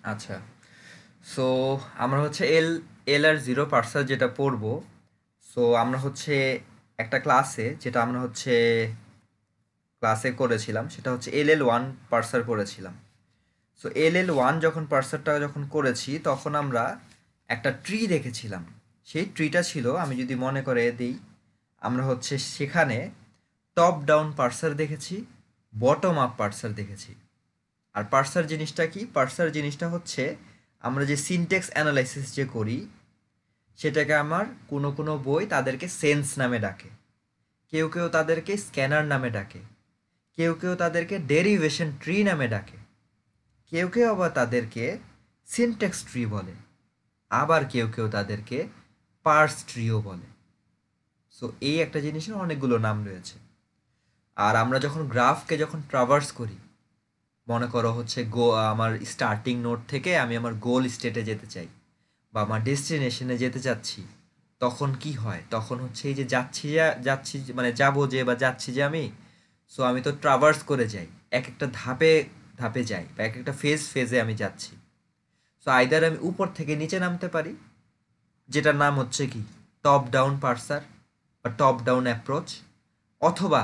আচ্ছা, সো আমরা হচ্ছে এল আর জিরো পার্সার যেটা পড়বো। সো আমরা হচ্ছে একটা ক্লাসে যেটা আমরা হচ্ছে ক্লাসে করেছিলাম সেটা হচ্ছে এল ওয়ান পার্সার করেছিলাম। সো এল ওয়ান যখন পার্সারটা যখন করেছি তখন আমরা একটা ট্রি দেখেছিলাম। সেই ট্রিটা ছিল, আমি যদি মনে করে দিই, আমরা হচ্ছে সেখানে টপ ডাউন পার্সার দেখেছি, বটম আপ পার্সার দেখেছি। আর পার্সার জিনিসটা কি? পার্সার জিনিসটা হচ্ছে আমরা যে সিনটেক্স অ্যানালাইসিস যে করি সেটাকে আমার কোনো কোনো বই তাদেরকে সেন্স নামে ডাকে, কেউ কেউ তাদেরকে স্ক্যানার নামে ডাকে, কেউ কেউ তাদেরকে ডেরিভেশন ট্রি নামে ডাকে, কেউ কেউ আবার তাদেরকে সিনট্যাক্স ট্রি বলে, আবার কেউ কেউ তাদেরকে পার্স ট্রিও বলে। সো এই একটা জিনিসের অনেকগুলো নাম রয়েছে। আর আমরা যখন গ্রাফকে যখন ট্রাভার্স করি, মনে করো হচ্ছে আমার স্টার্টিং নোড থেকে আমি আমার গোল স্টেটে যেতে চাই বা আমার ডেস্টিনেশনে যেতে চাচ্ছি, তখন কি হয়? তখন হচ্ছে এই যে মানে যাবো যে বা যাচ্ছি যে আমি, সো আমি তো ট্রাভার্স করে যাই, এক একটা ধাপে ধাপে যাই বা এক একটা ফেজে আমি যাচ্ছি। সো আইদার আমি উপর থেকে নিচে নামতে পারি, যেটার নাম হচ্ছে কি টপ ডাউন পার্সার বা টপ ডাউন অ্যাপ্রোচ, অথবা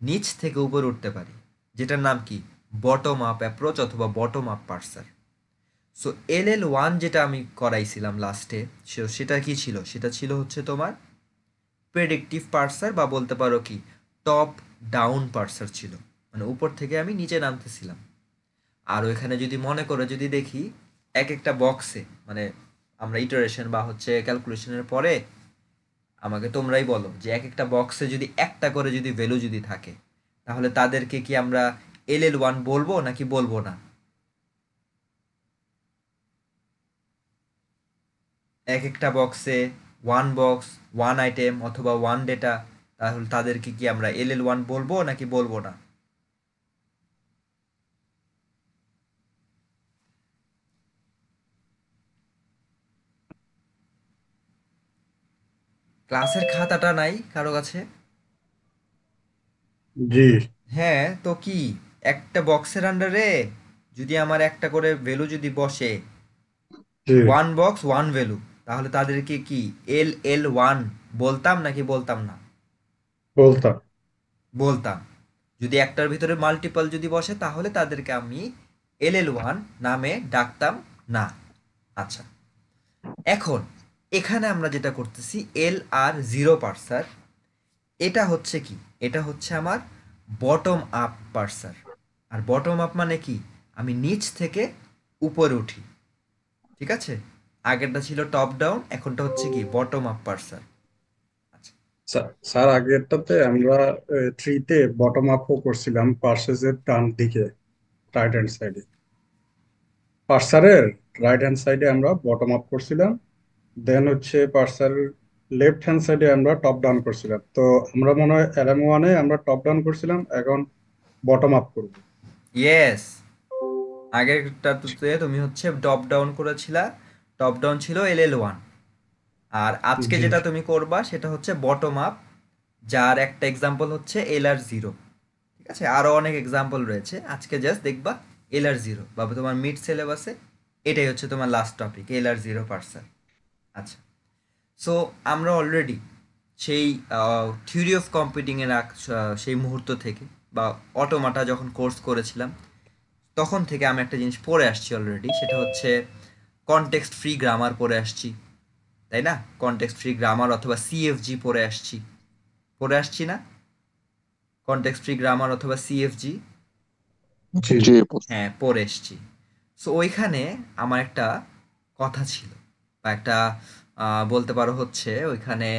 নিচ থেকে উপরে উঠতে পারি, যেটার নাম কি বটম আপ অ্যাপ্রোচ অথবা bottom up পার্সার। So L one যেটা আমি করাইছিলাম লাস্টে, সেটা কি ছিল? সেটা ছিল হচ্ছে তোমার প্রেডিক্টিভ পার্সার, বা বলতে পারো কি টপ ডাউন পার্সার ছিল, মানে উপর থেকে আমি নিচে নামতেছিলাম। আর ওইখানে যদি মনে করো, যদি দেখি এক একটা বক্সে, মানে আমরা ইটারেশন বা হচ্ছে ক্যালকুলেশনের পরে আমাকে তোমরাই বলো যে এক একটা বক্সে যদি একটা করে যদি ভ্যালু যদি থাকে, তাহলে তাদেরকে কি আমরা এল ওয়ান বলবো নাকি বলবো না? এক একটা বক্সে ওয়ান বক্স, ওয়ান আইটেম অথবা ওয়ান ডেটা, তাহলে তাদেরকে কি আমরা এল ওয়ান বলবো নাকি বলবো না? ক্লাসের খাতাটা নাই কারো কাছে? জি। হ্যাঁ, তো কি একটা বক্সের আন্ডারে যদি আমার একটা করে ভ্যালু যদি বসে, জি। ওয়ান বক্স ওয়ান ভ্যালু, তাহলে তাদেরকে কি এল ওয়ান বলতাম নাকি বলতাম না? বলতাম। বলতাম। যদি একটার ভিতরে মাল্টিপল যদি বসে তাহলে তাদেরকে আমি এল ওয়ান নামে ডাকতাম না। আচ্ছা, এখন এখানে আমরা যেটা করতেছি এল আর জিরো পার্সার, এটা হচ্ছে কি? এটা হচ্ছে আমার বটম আপ পার্সার। আর বটম আপ মানে কি? আমি নিচ থেকে উপরে উঠি। ঠিক আছে? আগেরটা ছিল টপ ডাউন, এখনটা হচ্ছে কি বটম আপ পার্সার। আচ্ছা। স্যার, আগেরটাতে আমরা থ্রিতে বটম আপও করছিলাম, পার্সেসের ডান দিকে, রাইট হ্যান্ড সাইডে। পার্সারের রাইট হ্যান্ড সাইডে আমরা বটম আপ করছিলাম, দেন হচ্ছে পার্সারের লেফট হ্যান্ড সাইডে আমরা টপ ডাউন করছিলাম। তো আমরা মনে হয় এলএম ওয়ানে আমরা টপ ডাউন করছিলাম, এখন বটম আপ করবো। ইয়েস, আগেরটাতে তুমি হচ্ছে টপ ডাউন করেছিলা, টপ ডাউন ছিল এল ওয়ান। আর আজকে জি। যেটা তুমি করবা সেটা হচ্ছে বটম আপ, যার একটা এক্সাম্পল হচ্ছে এল আর জিরো। ঠিক আছে, আরও অনেক এক্সাম্পল রয়েছে, আজকে জাস্ট দেখবা এল আর জিরো, বা তোমার মিড সিলেবাসে এটাই হচ্ছে তোমার লাস্ট টপিক, এল আর জিরো পার্সার। আচ্ছা, সো আমরা অলরেডি সেই থিওরি অফ কম্পিউটিংয়ের সেই মুহূর্ত থেকে, বা অটোমাটা যখন কোর্স করেছিলাম তখন থেকে আমি একটা জিনিস পড়ে আসছি অলরেডি, সেটা হচ্ছে কনটেক্সট ফ্রি গ্রামার পড়ে আসছি, তাই না? কনটেক্সট ফ্রি গ্রামার অথবা সিএফজি পড়ে আসছি না? কনটেক্সট ফ্রি গ্রামার অথবা সিএফজি, জি। জি। হ্যাঁ পড়ে এসছি। সো ওইখানে আমার একটা কথা ছিল, বা একটা বলতে পারো হচ্ছে ওইখানে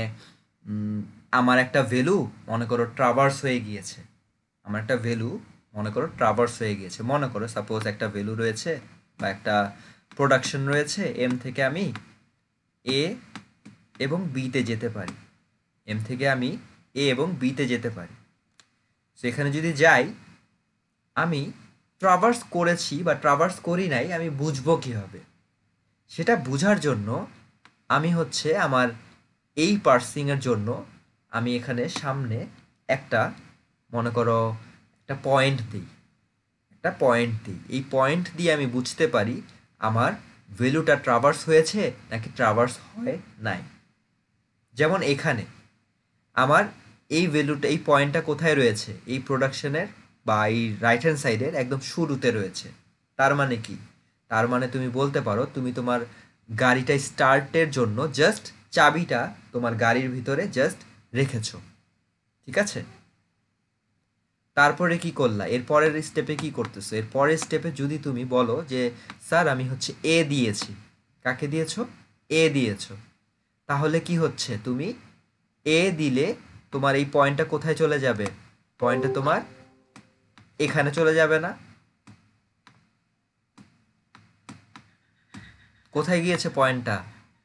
উম, আমার একটা ভ্যালু মনে করো ট্রাভার্স হয়ে গিয়েছে। আমার একটা ভ্যালু মনে করো ট্রাভার্স হয়ে গিয়েছে, মনে করো সাপোজ একটা ভ্যালু রয়েছে বা একটা প্রোডাকশন রয়েছে, এম থেকে আমি এ এবং বিতে যেতে পারি, এম থেকে আমি এ এবং বিতে যেতে পারি। সেখানে যদি যাই, আমি ট্রাভার্স করেছি বা ট্রাভার্স করি নাই আমি বুঝবো কীভাবে? সেটা বোঝার জন্য আমি হচ্ছে আমার এই পার্সিংয়ের জন্য আমি এখানে সামনে একটা, মনে করো একটা পয়েন্ট দিই, একটা পয়েন্ট দিই, এই পয়েন্ট দিয়ে আমি বুঝতে পারি আমার ভ্যালুটা ট্রাভার্স হয়েছে নাকি ট্রাভার্স হয় নাই। যেমন এখানে আমার এই ভ্যালুটা, এই পয়েন্টটা কোথায় রয়েছে, এই প্রোডাকশনের বা এই রাইট হ্যান্ড সাইডের একদম শুরুতে রয়েছে। তার মানে কি, তার মানে তুমি বলতে পারো তুমি তোমার গাড়িটা স্টার্টের জন্য জাস্ট চাবিটা তোমার গাড়ির ভিতরে জাস্ট রেখেছো। ঠিক আছে, তারপরে কি করলা, এর পরের স্টেপে কি করতেছো, এর পরের স্টেপে যদি তুমি বলো যে স্যার আমি হচ্ছে এ দিয়েছি, কাকে দিয়েছো, এ দিয়েছো, তাহলে কি হচ্ছে, তুমি এ দিলে তোমার এই পয়েন্টটা কোথায় চলে যাবে, পয়েন্টটা তোমার এখানে চলে যাবে না। কোথায় গিয়েছে পয়েন্টটা,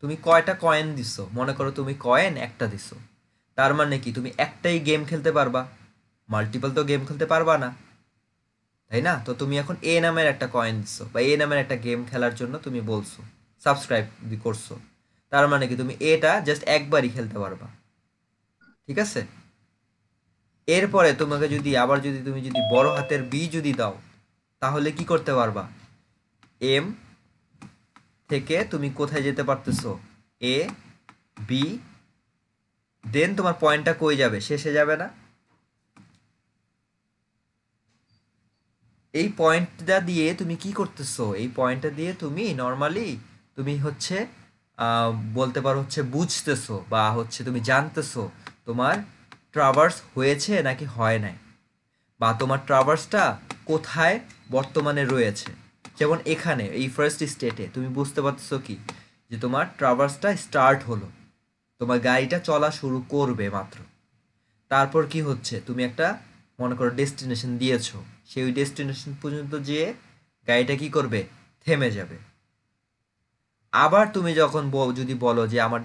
তুমি কয়টা কয়েন দিছো, মনে করো তুমি কয়েন একটা দিছো, তার মানে কি তুমি একটাই গেম খেলতে পারবা, মাল্টিপল তো গেম খেলতে পারবা না, তাই না? তো তুমি এখন এ নামের একটা কয়েন দিছো বা এ নামের একটা গেম খেলার জন্য তুমি বলছো, সাবস্ক্রাইব করছো, তার মানে কি তুমি এটা জাস্ট একবারই খেলতে পারবা। ঠিক আছে, এরপরে তোমাকে যদি আবার যদি তুমি যদি বড় হাতের বি যদি দাও, তাহলে কি করতে পারবা, এম থেকে তুমি কোথায় যেতে পারতেছো, এ, বি, দেন তোমার পয়েন্টটা কই যাবে, শেষে যাবে না। এই পয়েন্টটা দিয়ে তুমি কি করতেছো, এই পয়েন্টটা দিয়ে তুমি নর্মালি তুমি হচ্ছে আহ, বলতে পারো হচ্ছে বুঝতেছো বা হচ্ছে তুমি জানতেছো তোমার ট্রাভার্স হয়েছে নাকি হয় নাই, বা তোমার ট্রাভার্সটা কোথায় বর্তমানে রয়েছে। যেমন এখানে এই ফার্স্ট স্টেটে তুমি বুঝতে পারতেছো কি, যে তোমার ট্রাভার্সটা স্টার্ট হলো, তোমার গাড়িটা চলা শুরু করবে মাত্র। তারপর কি হচ্ছে, তুমি একটা মনে করো ডেস্টিনেশন দিয়েছো, সেই ওই ডেস্টিনেশন পর্যন্ত যেয়ে গাড়িটা কি করবে, থেমে যাবে। আবার তুমি যখন যদি বলো যে আমার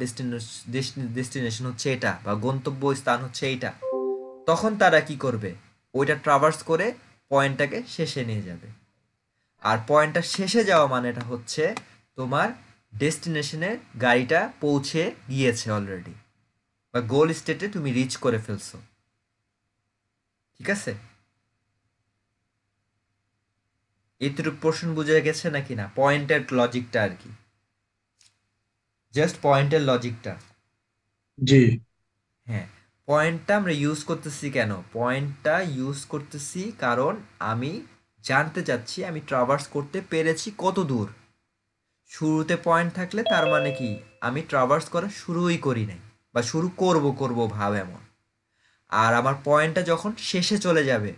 ডেস্টিনেশন হচ্ছে এটা বা গন্তব্য স্থান হচ্ছে এইটা, তখন তারা কি করবে, ওইটা ট্রাভার্স করে পয়েন্টটাকে শেষে নিয়ে যাবে। আর পয়েন্টটা শেষে যাওয়া মানেটা হচ্ছে তোমার ডেস্টিনেশনে গাড়িটা পৌঁছে গিয়েছে অলরেডি, বা গোল স্টেটে তুমি রিচ করে ফেলছো। ঠিক আছে, এইটুকু পোর্শন বুঝে গেছে নাকি না, পয়েন্টের লজিকটা আর কি, জাস্ট পয়েন্টের লজিকটা। জি। হ্যাঁ, পয়েন্টটা আমরা ইউজ করতেছি কেন, পয়েন্টটা ইউজ করতেছি কারণ আমি জানতে চাচ্ছি আমি ট্রাভার্স করতে পেরেছি কত দূর। শুরুতে পয়েন্ট থাকলে তার মানে কি আমি ট্রাভার্স করা শুরুই করি নাই, বা শুরু করব করব ভাব এমন। আর আমার পয়েন্টটা যখন শেষে চলে যাবে,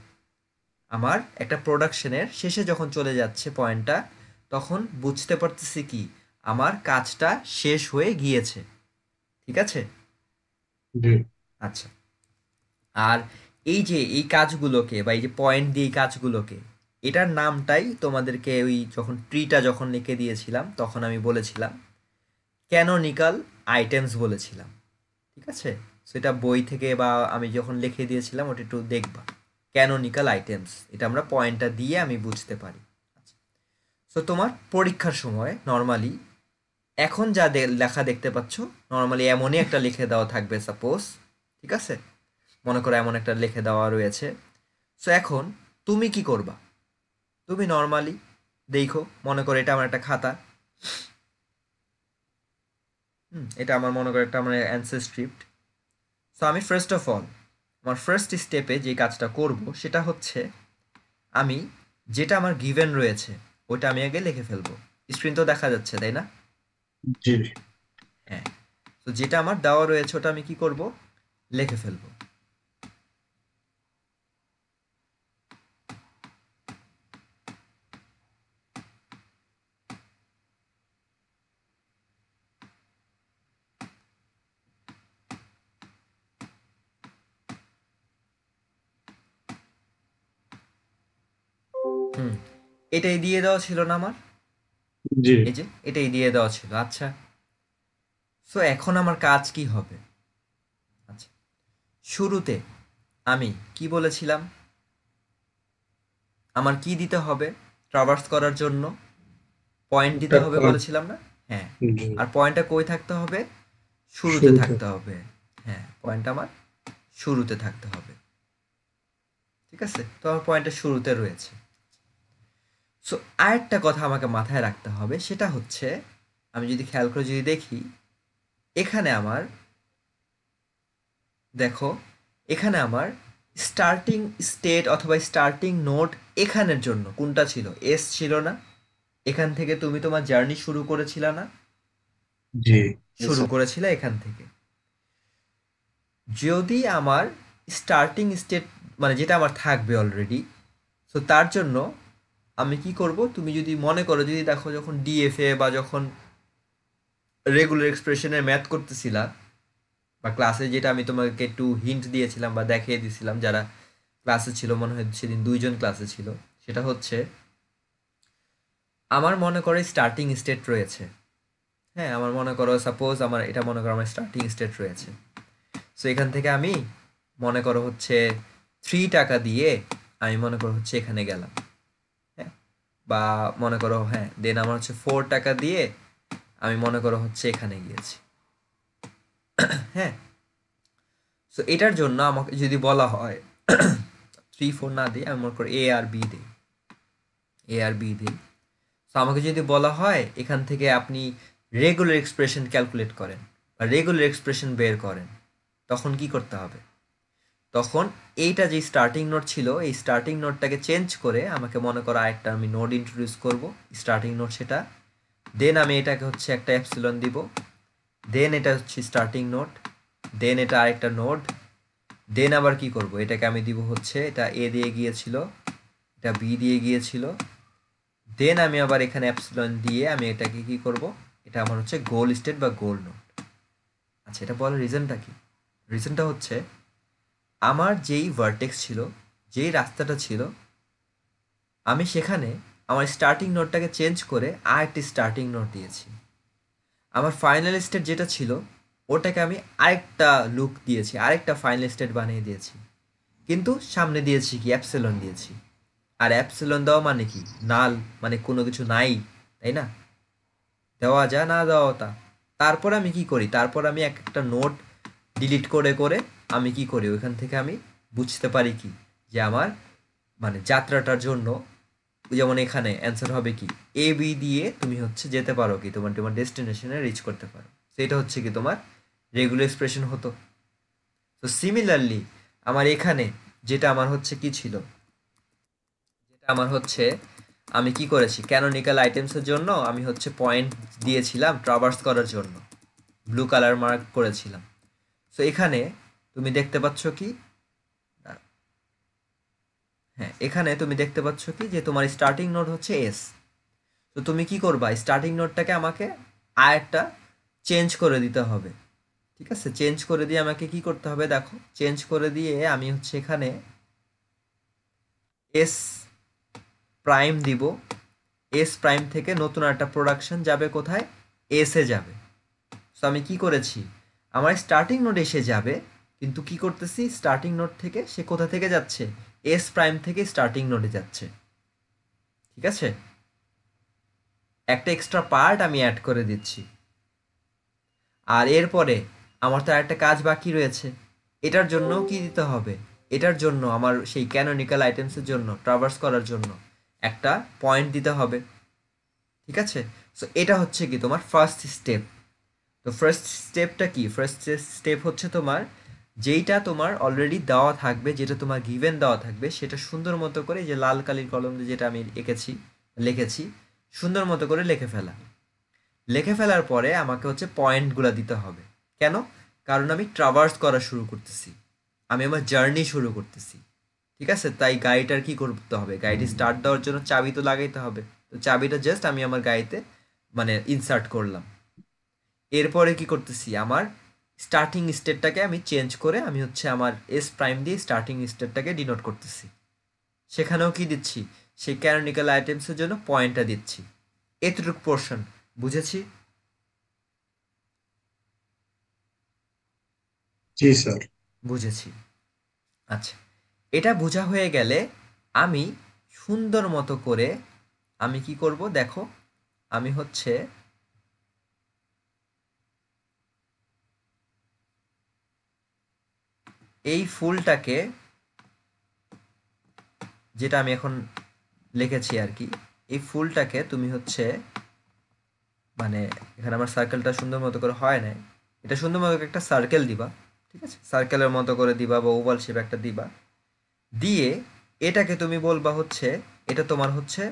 আমার একটা প্রোডাকশনের শেষে যখন চলে যাচ্ছে পয়েন্টটা, তখন বুঝতে পারতেছি কি আমার কাজটা শেষ হয়ে গিয়েছে। ঠিক আছে, জি। আচ্ছা। আর এই যে এই কাজগুলোকে বা এই যে পয়েন্ট দিয়ে এই কাজগুলোকে, এটার নামটাই তোমাদেরকে ওই যখন ট্রিটা যখন লিখে দিয়েছিলাম তখন আমি বলেছিলাম ক্যানোনিকাল আইটেমস বলেছিলাম। ঠিক আছে, সেটা বই থেকে বা আমি যখন লিখে দিয়েছিলাম ওটা একটু দেখবা, ক্যানোনিকাল আইটেমস, এটা আমরা পয়েন্টটা দিয়ে আমি বুঝতে পারি। সো তোমার পরীক্ষার সময় নর্মালি এখন যা লেখা দেখতে পাচ্ছ, নর্মালি এমনই একটা লিখে দেওয়া থাকবে সাপোজ। ঠিক আছে, মনে করো এমন একটা লিখে দেওয়া রয়েছে। সো এখন তুমি কি করবা, তুমি নর্মালি দেখো, মনে করো এটা আমার একটা খাতা, এটা আমার মনে করো একটা আমার অ্যান্সার স্ক্রিপ্ট। সো আমি ফার্স্ট অফ অল আমার ফার্স্ট স্টেপে যে কাজটা করব সেটা হচ্ছে আমি যেটা আমার গিভেন রয়েছে ওইটা আমি আগে লিখে ফেলবো। স্ক্রিন তো দেখা যাচ্ছে তাই না? জি। হ্যাঁ, তো যেটা আমার দেওয়া রয়েছে ওটা আমি কি করব, লিখে ফেলবো। হুম, এটাই দিয়ে দেওয়া ছিল না আমার, জি। এই যে এটাই দিয়ে দেওয়া ছিল। আচ্ছা, সো এখন আমার কাজ কি হবে? আচ্ছা, শুরুতে আমি কি বলেছিলাম, আমার কি দিতে হবে ট্রাভার্স করার জন্য, পয়েন্ট দিতে ট্যাপ হবে করার। বলেছিলাম না? হ্যাঁ, জি। আর পয়েন্টটা কই থাকতে হবে, শুরুতে শুরুতে। থাকতে হবে। হ্যাঁ, পয়েন্টটা আমার শুরুতে থাকতে হবে। ঠিক আছে, তো আমার পয়েন্টটা শুরুতে রয়েছে। সো আরেকটা কথা আমাকে মাথায় রাখতে হবে, সেটা হচ্ছে আমি যদি খেয়াল করে যদি দেখি, এখানে আমার দেখো, এখানে আমার স্টার্টিং স্টেট অথবা স্টার্টিং নোড এখানের জন্য কোনটা ছিল? এস ছিল না? এখান থেকে তুমি তোমার জার্নি শুরু করেছিলা না? জি শুরু করেছিলে এখান থেকে। যদি আমার স্টার্টিং স্টেট মানে যেটা আমার থাকবে অলরেডি, সো তার জন্য আমি কি করব, তুমি যদি মনে করো, যদি দেখো যখন ডিএফএ বা যখন রেগুলার এক্সপ্রেশনের ম্যাথ করতেছিলা বা ক্লাসে, যেটা আমি তোমাকে একটু হিন্ট দিয়েছিলাম বা দেখিয়ে দিয়েছিলাম, যারা ক্লাসে ছিল, মনে হয় সেদিন 2 জন ক্লাসে ছিল, সেটা হচ্ছে আমার মনে করো স্টার্টিং স্টেট রয়েছে। হ্যাঁ, আমার মনে করো সাপোজ আমার এটা মনে করো আমার স্টার্টিং স্টেট রয়েছে। সো এখান থেকে আমি মনে করো হচ্ছে 3 টাকা দিয়ে আমি মনে করো হচ্ছে এখানে গেলাম। হ্যাঁ, বা মনে করো, হ্যাঁ, দেন আমার হচ্ছে 4 টাকা দিয়ে আমি মনে করো হচ্ছে এখানে গিয়েছি। হ্যাঁ, সো এটার জন্য আমাকে যদি বলা হয় 3 4 না দিয়ে আমি মনে করো এ আর বি দিই। সো আমাকে যদি বলা হয় এখান থেকে আপনি রেগুলার এক্সপ্রেশন ক্যালকুলেট করেন বা রেগুলার এক্সপ্রেশন বের করেন, তখন কি করতে হবে? তখন এইটা যে স্টার্টিং নোট ছিল, এই স্টার্টিং নোটটাকে চেঞ্জ করে আমাকে মনে করো আরেকটা আমি নোড ইন্ট্রোডিউস করব, স্টার্টিং নোট সেটা। দেন আমি এটাকে হচ্ছে একটা অ্যাপসিলন দিব। দেন এটা হচ্ছে স্টার্টিং নোট। দেন এটা আরেকটা নোড। দেন আবার কি করব, এটাকে আমি দিব হচ্ছে, এটা এ দিয়ে গিয়েছিল, এটা বি দিয়ে গিয়েছিল। দেন আমি আবার এখানে অ্যাপসিলন দিয়ে আমি এটাকে কি করব, এটা আমার হচ্ছে গোল স্টেট বা গোল নোট। আচ্ছা, এটা বলার রিজনটা কি? রিজনটা হচ্ছে আমার যেই ভার্টেক্স ছিল, যেই রাস্তাটা ছিল, আমি সেখানে আমার স্টার্টিং নোটটাকে চেঞ্জ করে আরেকটি স্টার্টিং নোট দিয়েছি। আমার ফাইনাল স্টেট যেটা ছিল, ওটাকে আমি আরেকটা লুক দিয়েছি, আরেকটা ফাইনাল স্টেট বানিয়ে দিয়েছি। কিন্তু সামনে দিয়েছি কি? অ্যাপসিলন দিয়েছি। আর অ্যাপসিলন দেওয়া মানে কি? নাল, মানে কোনো কিছু নাই, তাই না? দেওয়া যায় না দেওয়া তা। তারপর আমি কি করি? তারপর আমি এক একটা নোট ডিলিট করে করে আমি কি করি? ওইখান থেকে আমি বুঝতে পারি কি যে আমার মানে যাত্রাটার জন্য, যেমন এখানে অ্যান্সার হবে কি, এ বি দিয়ে তুমি হচ্ছে যেতে পারো কি, তোমার তোমার ডেস্টিনেশনে রিচ করতে পারো। সেটা হচ্ছে কি তোমার রেগুলার এক্সপ্রেশন হতো। তো সিমিলারলি আমার এখানে যেটা আমার হচ্ছে কি ছিল, যেটা আমার হচ্ছে আমি কি করেছি, ক্যানোনিক্যাল আইটেমসের জন্য আমি হচ্ছে পয়েন্ট দিয়েছিলাম ট্রাভার্স করার জন্য, ব্লু কালার মার্ক করেছিলাম। সো এখানে তুমি দেখতে পাচ্ছ কি, হ্যাঁ, এখানে তুমি দেখতে পাচ্ছ কি যে তোমার স্টার্টিং নোট হচ্ছে এস। তো তুমি কি করবা, স্টার্টিং নোটটাকে আমাকে আরেকটা চেঞ্জ করে দিতে হবে। ঠিক আছে, চেঞ্জ করে দিয়ে আমাকে কি করতে হবে, দেখো, চেঞ্জ করে দিয়ে আমি হচ্ছে এখানে এস প্রাইম দিব। এস প্রাইম থেকে নতুন একটা প্রোডাকশন যাবে কোথায়? এসে যাবে। সো আমি কি করেছি, আমার স্টার্টিং নোট এসে যাবে, কিন্তু কি করতেছি, স্টার্টিং নোট থেকে সে কোথা থেকে যাচ্ছে? এস প্রাইম থেকে স্টার্টিং নোটে যাচ্ছে। ঠিক আছে, একটা এক্সট্রা পার্ট আমি অ্যাড করে দিচ্ছি। আর এরপরে আমার তো আরেকটা কাজ বাকি রয়েছে, এটার জন্য কি দিতে হবে? এটার জন্য আমার সেই ক্যানোনিক্যাল আইটেমসের জন্য ট্রাভার্স করার জন্য একটা পয়েন্ট দিতে হবে। ঠিক আছে, সো এটা হচ্ছে কি তোমার ফার্স্ট স্টেপ। তো ফার্স্ট স্টেপটা কি? ফার্স্ট স্টেপ হচ্ছে তোমার যেইটা তোমার অলরেডি দেওয়া থাকবে, যেটা তোমার গিভেন দেওয়া থাকবে, সেটা সুন্দর মতো করে, যে লাল কালির কলম দিয়ে যেটা আমি এঁকেছি, লিখেছি, সুন্দর মতো করে লিখে ফেলা। লিখে ফেলার পরে আমাকে হচ্ছে পয়েন্টগুলো দিতে হবে। কেন? কারণ আমি ট্রাভার্স করা শুরু করতেছি, আমি আমার জার্নি শুরু করতেছি। ঠিক আছে, তাই গাড়িটার কি করতে হবে, গাড়িটি স্টার্ট দেওয়ার জন্য চাবি তো লাগাইতে হবে। তো চাবিটা জাস্ট আমি আমার গাড়িতে মানে ইনসার্ট করলাম। এরপরে কি করতেছি, আমার স্টার্টিং স্টেটটাকে আমি চেঞ্জ করে আমি হচ্ছে আমার এস প্রাইম দিয়ে স্টার্টিং স্টেটটাকে ডিনোট করতেছি। সেখানেও কি দিচ্ছি, সেই ক্যানোনিক্যাল আইটেমসের জন্য পয়েন্টটা দিচ্ছি। এতটুকু পোর্শন বুঝেছি? জি স্যার। বুঝেছি। আচ্ছা, এটা বোঝা হয়ে গেলে আমি সুন্দর মতো করে আমি কি করব, দেখো, আমি হচ্ছে এই ফুলটাকে, যেটা আমি এখন লিখেছি আর কি, এই ফুলটাকে তুমি হচ্ছে মানে এখানে আমার সার্কেলটা সুন্দর মতো করে হয় নাই, এটা সুন্দর মতো করে একটা সার্কেল দিবা, ঠিক আছে, সার্কেলের মতো করে দিবা বা ওভাল শেপ একটা দিবা, দিয়ে এটাকে তুমি বলবা হচ্ছে এটা তোমার হচ্ছে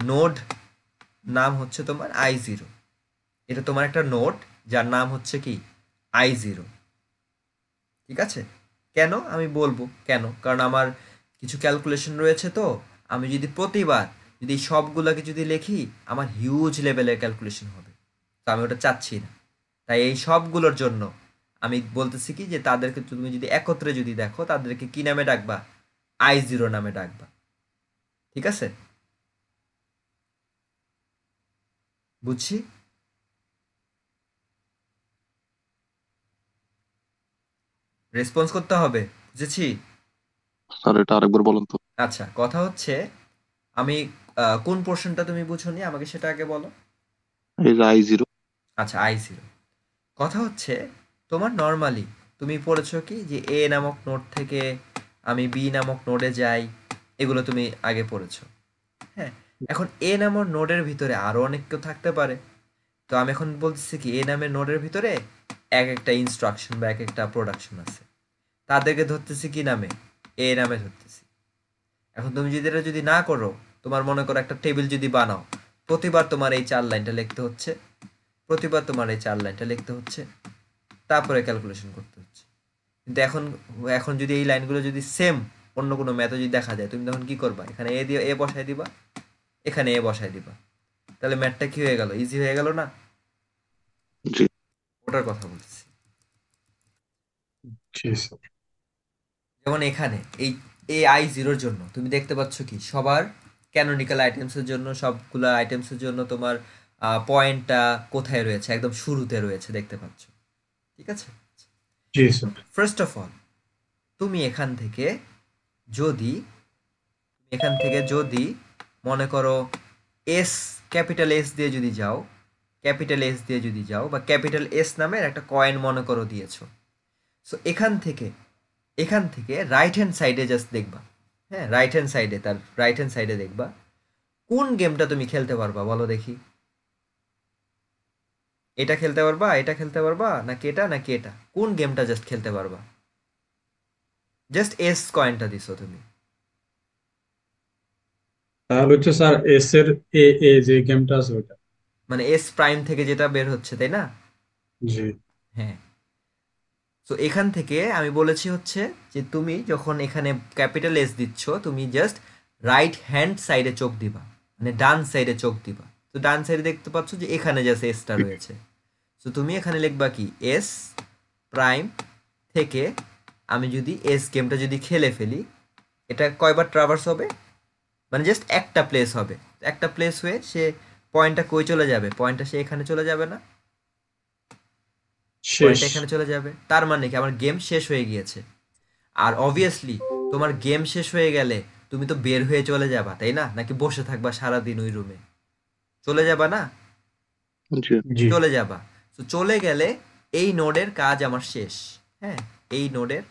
নোড, নাম হচ্ছে তোমার i0, এটা তোমার একটা নোড যার নাম হচ্ছে কি i0, ঠিক আছে। কেন আমি বলবো কেন, কারণ আমার কিছু ক্যালকুলেশন রয়েছে, তো আমি যদি প্রতিবার যদি এই সবগুলোকে যদি লিখি আমার হিউজ লেভেলের ক্যালকুলেশন হবে, তো আমি ওটা চাচ্ছি না। তাই এই সবগুলোর জন্য আমি বলতেছি কি যে তাদেরকে তুমি যদি একত্রে যদি দেখো তাদেরকে কি নামে ডাকবা, i0 নামে ডাকবা, ঠিক আছে, বুঝছি। রেসপন্স করতে হবে, বুঝেছি। স্যার এটা আরেকবার বলেন তো। আচ্ছা, কথা হচ্ছে আমি কোন পোর্শনটা তুমি বুঝোনি আমাকে সেটা আগে বলো। এই যে i0। আচ্ছা, i0, কথা হচ্ছে তোমার নর্মালি তুমি পড়েছো কি যে এ নামক নোড থেকে আমি বি নামক নোডে যাই, এগুলো তুমি আগে পড়েছো। হ্যাঁ, এখন এ নামক নোডের ভিতরে আরও অনেক কেউ থাকতে পারে, তো আমি এখন বলতেছি কি এ নামের নোডের ভিতরে এক একটা ইনস্ট্রাকশন বা এক একটা প্রোডাকশন আছে, তাদেরকে ধরতেছি কি নামে, এ নামে ধরতেছি। এখন তুমি যদি এটা যদি না করো, তোমার মনে করো একটা টেবিল যদি বানাও, প্রতিবার তোমার এই 4 লাইনটা লিখতে হচ্ছে, প্রতিবার তোমার এই 4 লাইনটা লিখতে হচ্ছে, তারপরে ক্যালকুলেশন করতে হচ্ছে। কিন্তু এখন এখন যদি এই লাইনগুলো যদি সেম অন্য কোনো ম্যাথে যদি দেখা যায়, তুমি তখন কি করবা, এখানে এ দিয়ে এ বসাই দিবা, এখানে এ বসাই দিবা, তাহলে ম্যাথটা কি হয়ে গেল, ইজি হয়ে গেল না। জি। ওটার কথা বলছি। জি স্যার। যেমন এখানে এই i0 জন্য তুমি দেখতে পাচ্ছ কি সবার ক্যানোনিক্যাল আইটেমসের জন্য, সবগুলো আইটেমসের জন্য তোমার পয়েন্টটা কোথায় রয়েছে, একদম শুরুতে রয়েছে দেখতে পাচ্ছ, ঠিক আছে। জি স্যার। ফার্স্ট অফ অল তুমি যদি এখান থেকে যদি মনে করো এস, ক্যাপিটাল এস দিয়ে যদি যাও, ক্যাপিটাল এস দিয়ে যদি যাও বা ক্যাপিটাল এস নামের একটা কয়েন মনে করো দিয়েছো, সো এখান থেকে রাইট হ্যান্ড সাইডে জাস্ট দেখবা, হ্যাঁ রাইট হ্যান্ড সাইডে, তার রাইট হ্যান্ড সাইডে দেখবা কোন গেমটা তুমি খেলতে পারবা বলো দেখি, এটা খেলতে পারবা, এটা খেলতে পারবা, নাকি এটা, নাকি এটা, কোন গেমটা জাস্ট খেলতে পারবা, জাস্ট এস কয়েনটা দিছো তুমি, তাহলে হচ্ছে স্যার এস এর এ এ যে গেমটা আছে ওটা। মানে এস প্রাইম থেকে যেটা বের হচ্ছে তাই না। জি। হ্যাঁ, তো এখান থেকে আমি বলেছি হচ্ছে যে তুমি যখন এখানে ক্যাপিটাল এস দিচ্ছ তুমি জাস্ট রাইট হ্যান্ড সাইডে চোখ দিবা, মানে ডান সাইডে চোখ দিবা, তো ডান সাইডে দেখতে পাচ্ছ যে এখানে জাস্ট এসটা রয়েছে, তো তুমি এখানে লিখবা কি এস প্রাইম থেকে আমি যদি এস গেমটা যদি খেলে ফেলি, এটা কয়বার ট্রাভার্স হবে, মানে জাস্ট একটা প্লেস হবে, একটা প্লেস হয়ে সে পয়েন্টটা কই চলে যাবে, পয়েন্টটা সে এখানে চলে যাবে না, শেষ। পয়েন্টটা এখানে চলে যাবে, তার মানে কি আমার গেম শেষ হয়ে গিয়েছে। আর অবভিয়াসলি তোমার গেম শেষ হয়ে গেলে তুমি তো বের হয়ে চলে যাবা তাই না, নাকি বসে থাকবা সারাদিন ওই রুমে, চলে যাবা না, জি। জি। চলে যাবা। তো চলে গেলে এই নোডের কাজ আমার শেষ, হ্যাঁ এই নোডের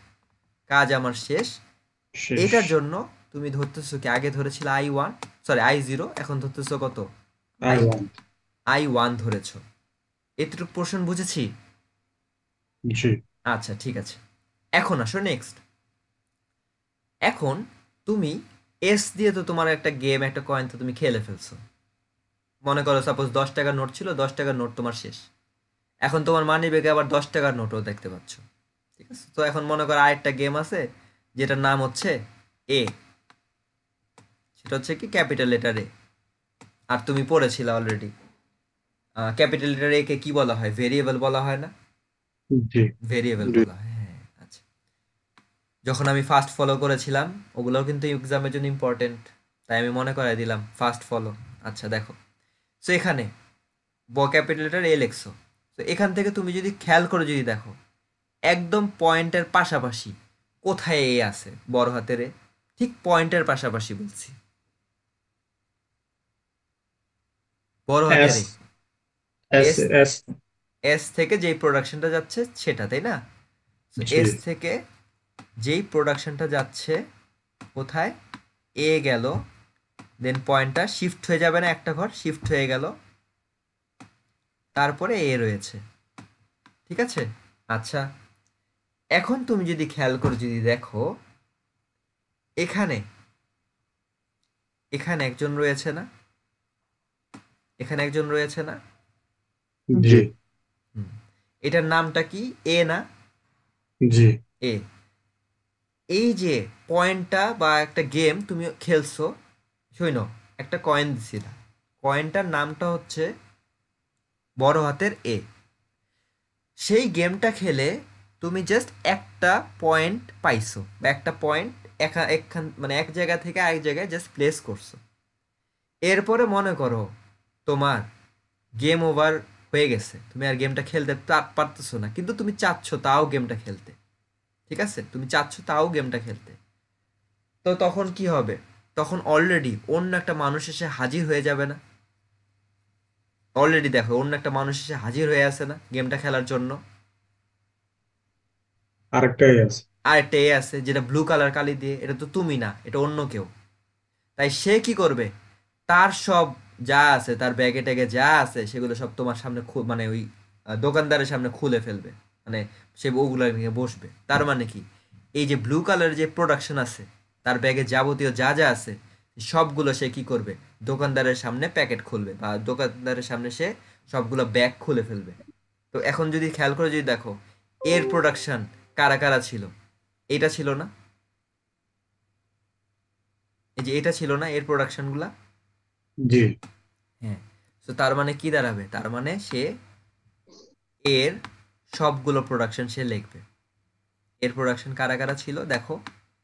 কাজ আমার শেষ। শেষ। এটার জন্য তুমি ধরতেছো কি আগে ধরেছিল i1, সরি i0, এখন ধরতেছো কত, আই আই ওয়ান। i1 ধরেছো। এতটুকু পোর্শন বুঝেছি। জি। আচ্ছা ঠিক আছে, এখন আসো নেক্সট। এখন তুমি এস দিয়ে তো তোমার একটা গেম একটা কয়েন তো তুমি খেলে ফেলছো, মনে করো সাপোজ 10 টাকার নোট ছিল, 10 টাকার নোট তোমার শেষ, এখন তোমার মানি ব্যাগে আবার 10 টাকার নোটও দেখতে পাচ্ছ, ঠিক আছে। তো এখন মনে করো আরেকটা গেম আছে যেটার নাম হচ্ছে এ, সেটা হচ্ছে কি ক্যাপিটাল লেটার এ, আর তুমি পড়েছিলে অলরেডি ক্যাপিটাল লেটার এ কে কি বলা হয়, ভেরিয়েবল বলা হয় না, জি। ভেরিয়েবল জি। বলা হয়, হ্যাঁ আচ্ছা। যখন আমি ফার্স্ট ফলো করেছিলাম ওগুলোও কিন্তু এক্সামের জন্য ইম্পর্টেন্ট, তাই আমি মনে করাই দিলাম ফার্স্ট ফলো। আচ্ছা দেখো, সো এখানে ক্যাপিটাল লেটার এ লেখছো, তো এখান থেকে তুমি যদি খেয়াল করে যদি দেখো একদম পয়েন্টের পাশাপাশি কোথায় এ আছে বড় হাতের এ, ঠিক পয়েন্টের পাশাপাশি বলছি, বড় হাতের S A, S S, S. S থেকে যেই প্রোডাকশনটা যাচ্ছে সেটা তাই না, তো জি। এস থেকে যেই প্রোডাকশনটা যাচ্ছে কোথায়, এ গেল দেন পয়েন্টটা শিফট হয়ে যাবে না, একটা ঘর শিফট হয়ে গেল, তারপরে এ রয়েছে। ঠিক আছে? আচ্ছা, এখন তুমি যদি খেয়াল করে যদি দেখো, এখানে এখানে একজন রয়েছে না, এখানে একজন রয়েছে না? জি। জি। হুম। এটার নামটা কি? এ না? জি। এ। এই যে পয়েন্টটা বা একটা গেম তুমি খেলছো, শোনো, একটা কয়েন দিছিলা, কয়েনটার নামটা হচ্ছে বড় হাতের এ। সেই গেমটা খেলে তুমি জাস্ট একটা পয়েন্ট পাইছো, বা একটা পয়েন্ট একখান মানে এক জায়গা থেকে আরেক জায়গায় জাস্ট প্লেস করছো। এরপরে মনে করো তোমার গেম ওভার হয়ে গেছে, তুমি আর গেমটা খেলতে পারতেছো না, কিন্তু তুমি চাচ্ছ তাও গেমটা খেলতে। ঠিক আছে? তুমি চাচ্ছ তাও গেমটা খেলতে। তো তখন কি হবে? তখন অলরেডি অন্য একটা মানুষ এসে হাজির হয়ে যাবে না? অলরেডি দেখো অন্য একটা মানুষ এসে হাজির হয়ে আছে না গেমটা খেলার জন্য? আরেকটাই আছে। আর একটা এ আছে যেটা ব্লু কালার কালি দিয়ে, এটা তো তুমি না, এটা অন্য কেউ। তাই সে কি করবে? তার সব যা আছে, তার ব্যাগে ট্যাগে যা আছে সেগুলো সব তোমার সামনে মানে ওই দোকানদারের সামনে খুলে ফেলবে। মানে সে ওগুলো নিয়ে বসবে। তার মানে কি, এই যে ব্লু কালারের যে প্রোডাকশন আছে, তার ব্যাগে যাবতীয় যা যা আছে সবগুলো সে কি করবে? দোকানদারের সামনে প্যাকেট খুলবে, বা দোকানদারের সামনে সে সবগুলো ব্যাগ খুলে ফেলবে। তো এখন যদি খেয়াল করে যদি দেখো, এর প্রোডাকশন কারা কারা ছিল? এটা ছিল না? এই যে এটা ছিল না এর প্রোডাকশনগুলা? জি। হ্যাঁ। তো তার মানে কি দাঁড়াবে? তার মানে সে এর সবগুলো প্রোডাকশন সে লিখবে। এর প্রোডাকশন কারা কারা ছিল দেখো,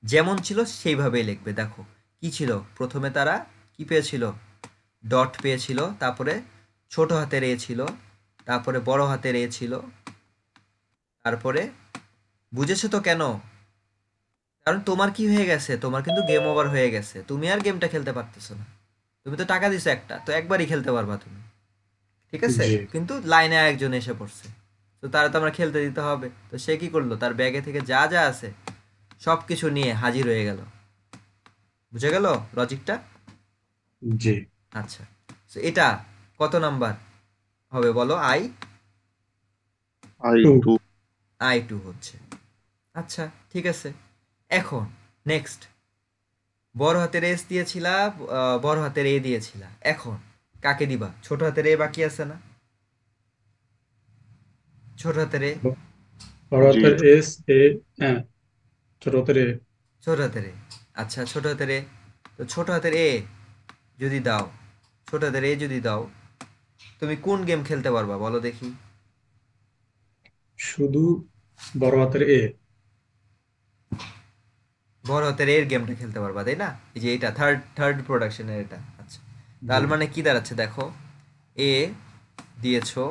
যেমন ছিল সেইভাবেই লিখবে। দেখো কি ছিল, প্রথমে তারা কি পেয়েছিল? ডট পেয়েছিল, তারপরে ছোট হাতের এ ছিল, তারপরে বড় হাতের এ ছিল, তারপরে, বুঝেছো তো কেন? কারণ তোমার কি হয়ে গেছে, তোমার কিন্তু গেম ওভার হয়ে গেছে, তুমি আর গেমটা খেলতে পারতেছো না। তুমি তো টাকা দিছো একটা, তো একবারই খেলতে পারবা তুমি। ঠিক আছে? জি। কিন্তু লাইনে একজন এসে পড়ছে, তো তারা তো আমরা খেলতে দিতে হবে। তো সে কি করলো? তার ব্যাগে থেকে যা যা আছে সব কিছু নিয়ে হাজির হয়ে গেল। বুঝে গেল লজিকটা? জি। আচ্ছা, তো এটা কত নাম্বার হবে বলো? I I two. Two. I two হচ্ছে। আচ্ছা, ঠিক আছে। এখন নেক্সট, বড় হাতের এস দিয়েছিলা, বড় হাতের এ দিয়েছিলা, এখন কাকে দিবা? ছোট হাতের এ বাকি আছে না? ছোট হাতের এ। বড় জি। হাতের এস এ। হ্যাঁ। ছোট হাতের এ। ছোট হাতের এ। আচ্ছা, ছোট হাতের এ। তো ছোট হাতের এ যদি দাও, ছোট হাতের এ যদি দাও, তুমি কোন গেম খেলতে পারবা বলো দেখি? শুধু বড় হাতের এ। বড় হাতের এর গেমটা খেলতে পারবা, তাই না? এই যে এটা থার্ড থার্ড প্রোডাকশনের এটা। আচ্ছা, জি। তার মানে কি দাঁড়াচ্ছে দেখো, এ দিয়েছো,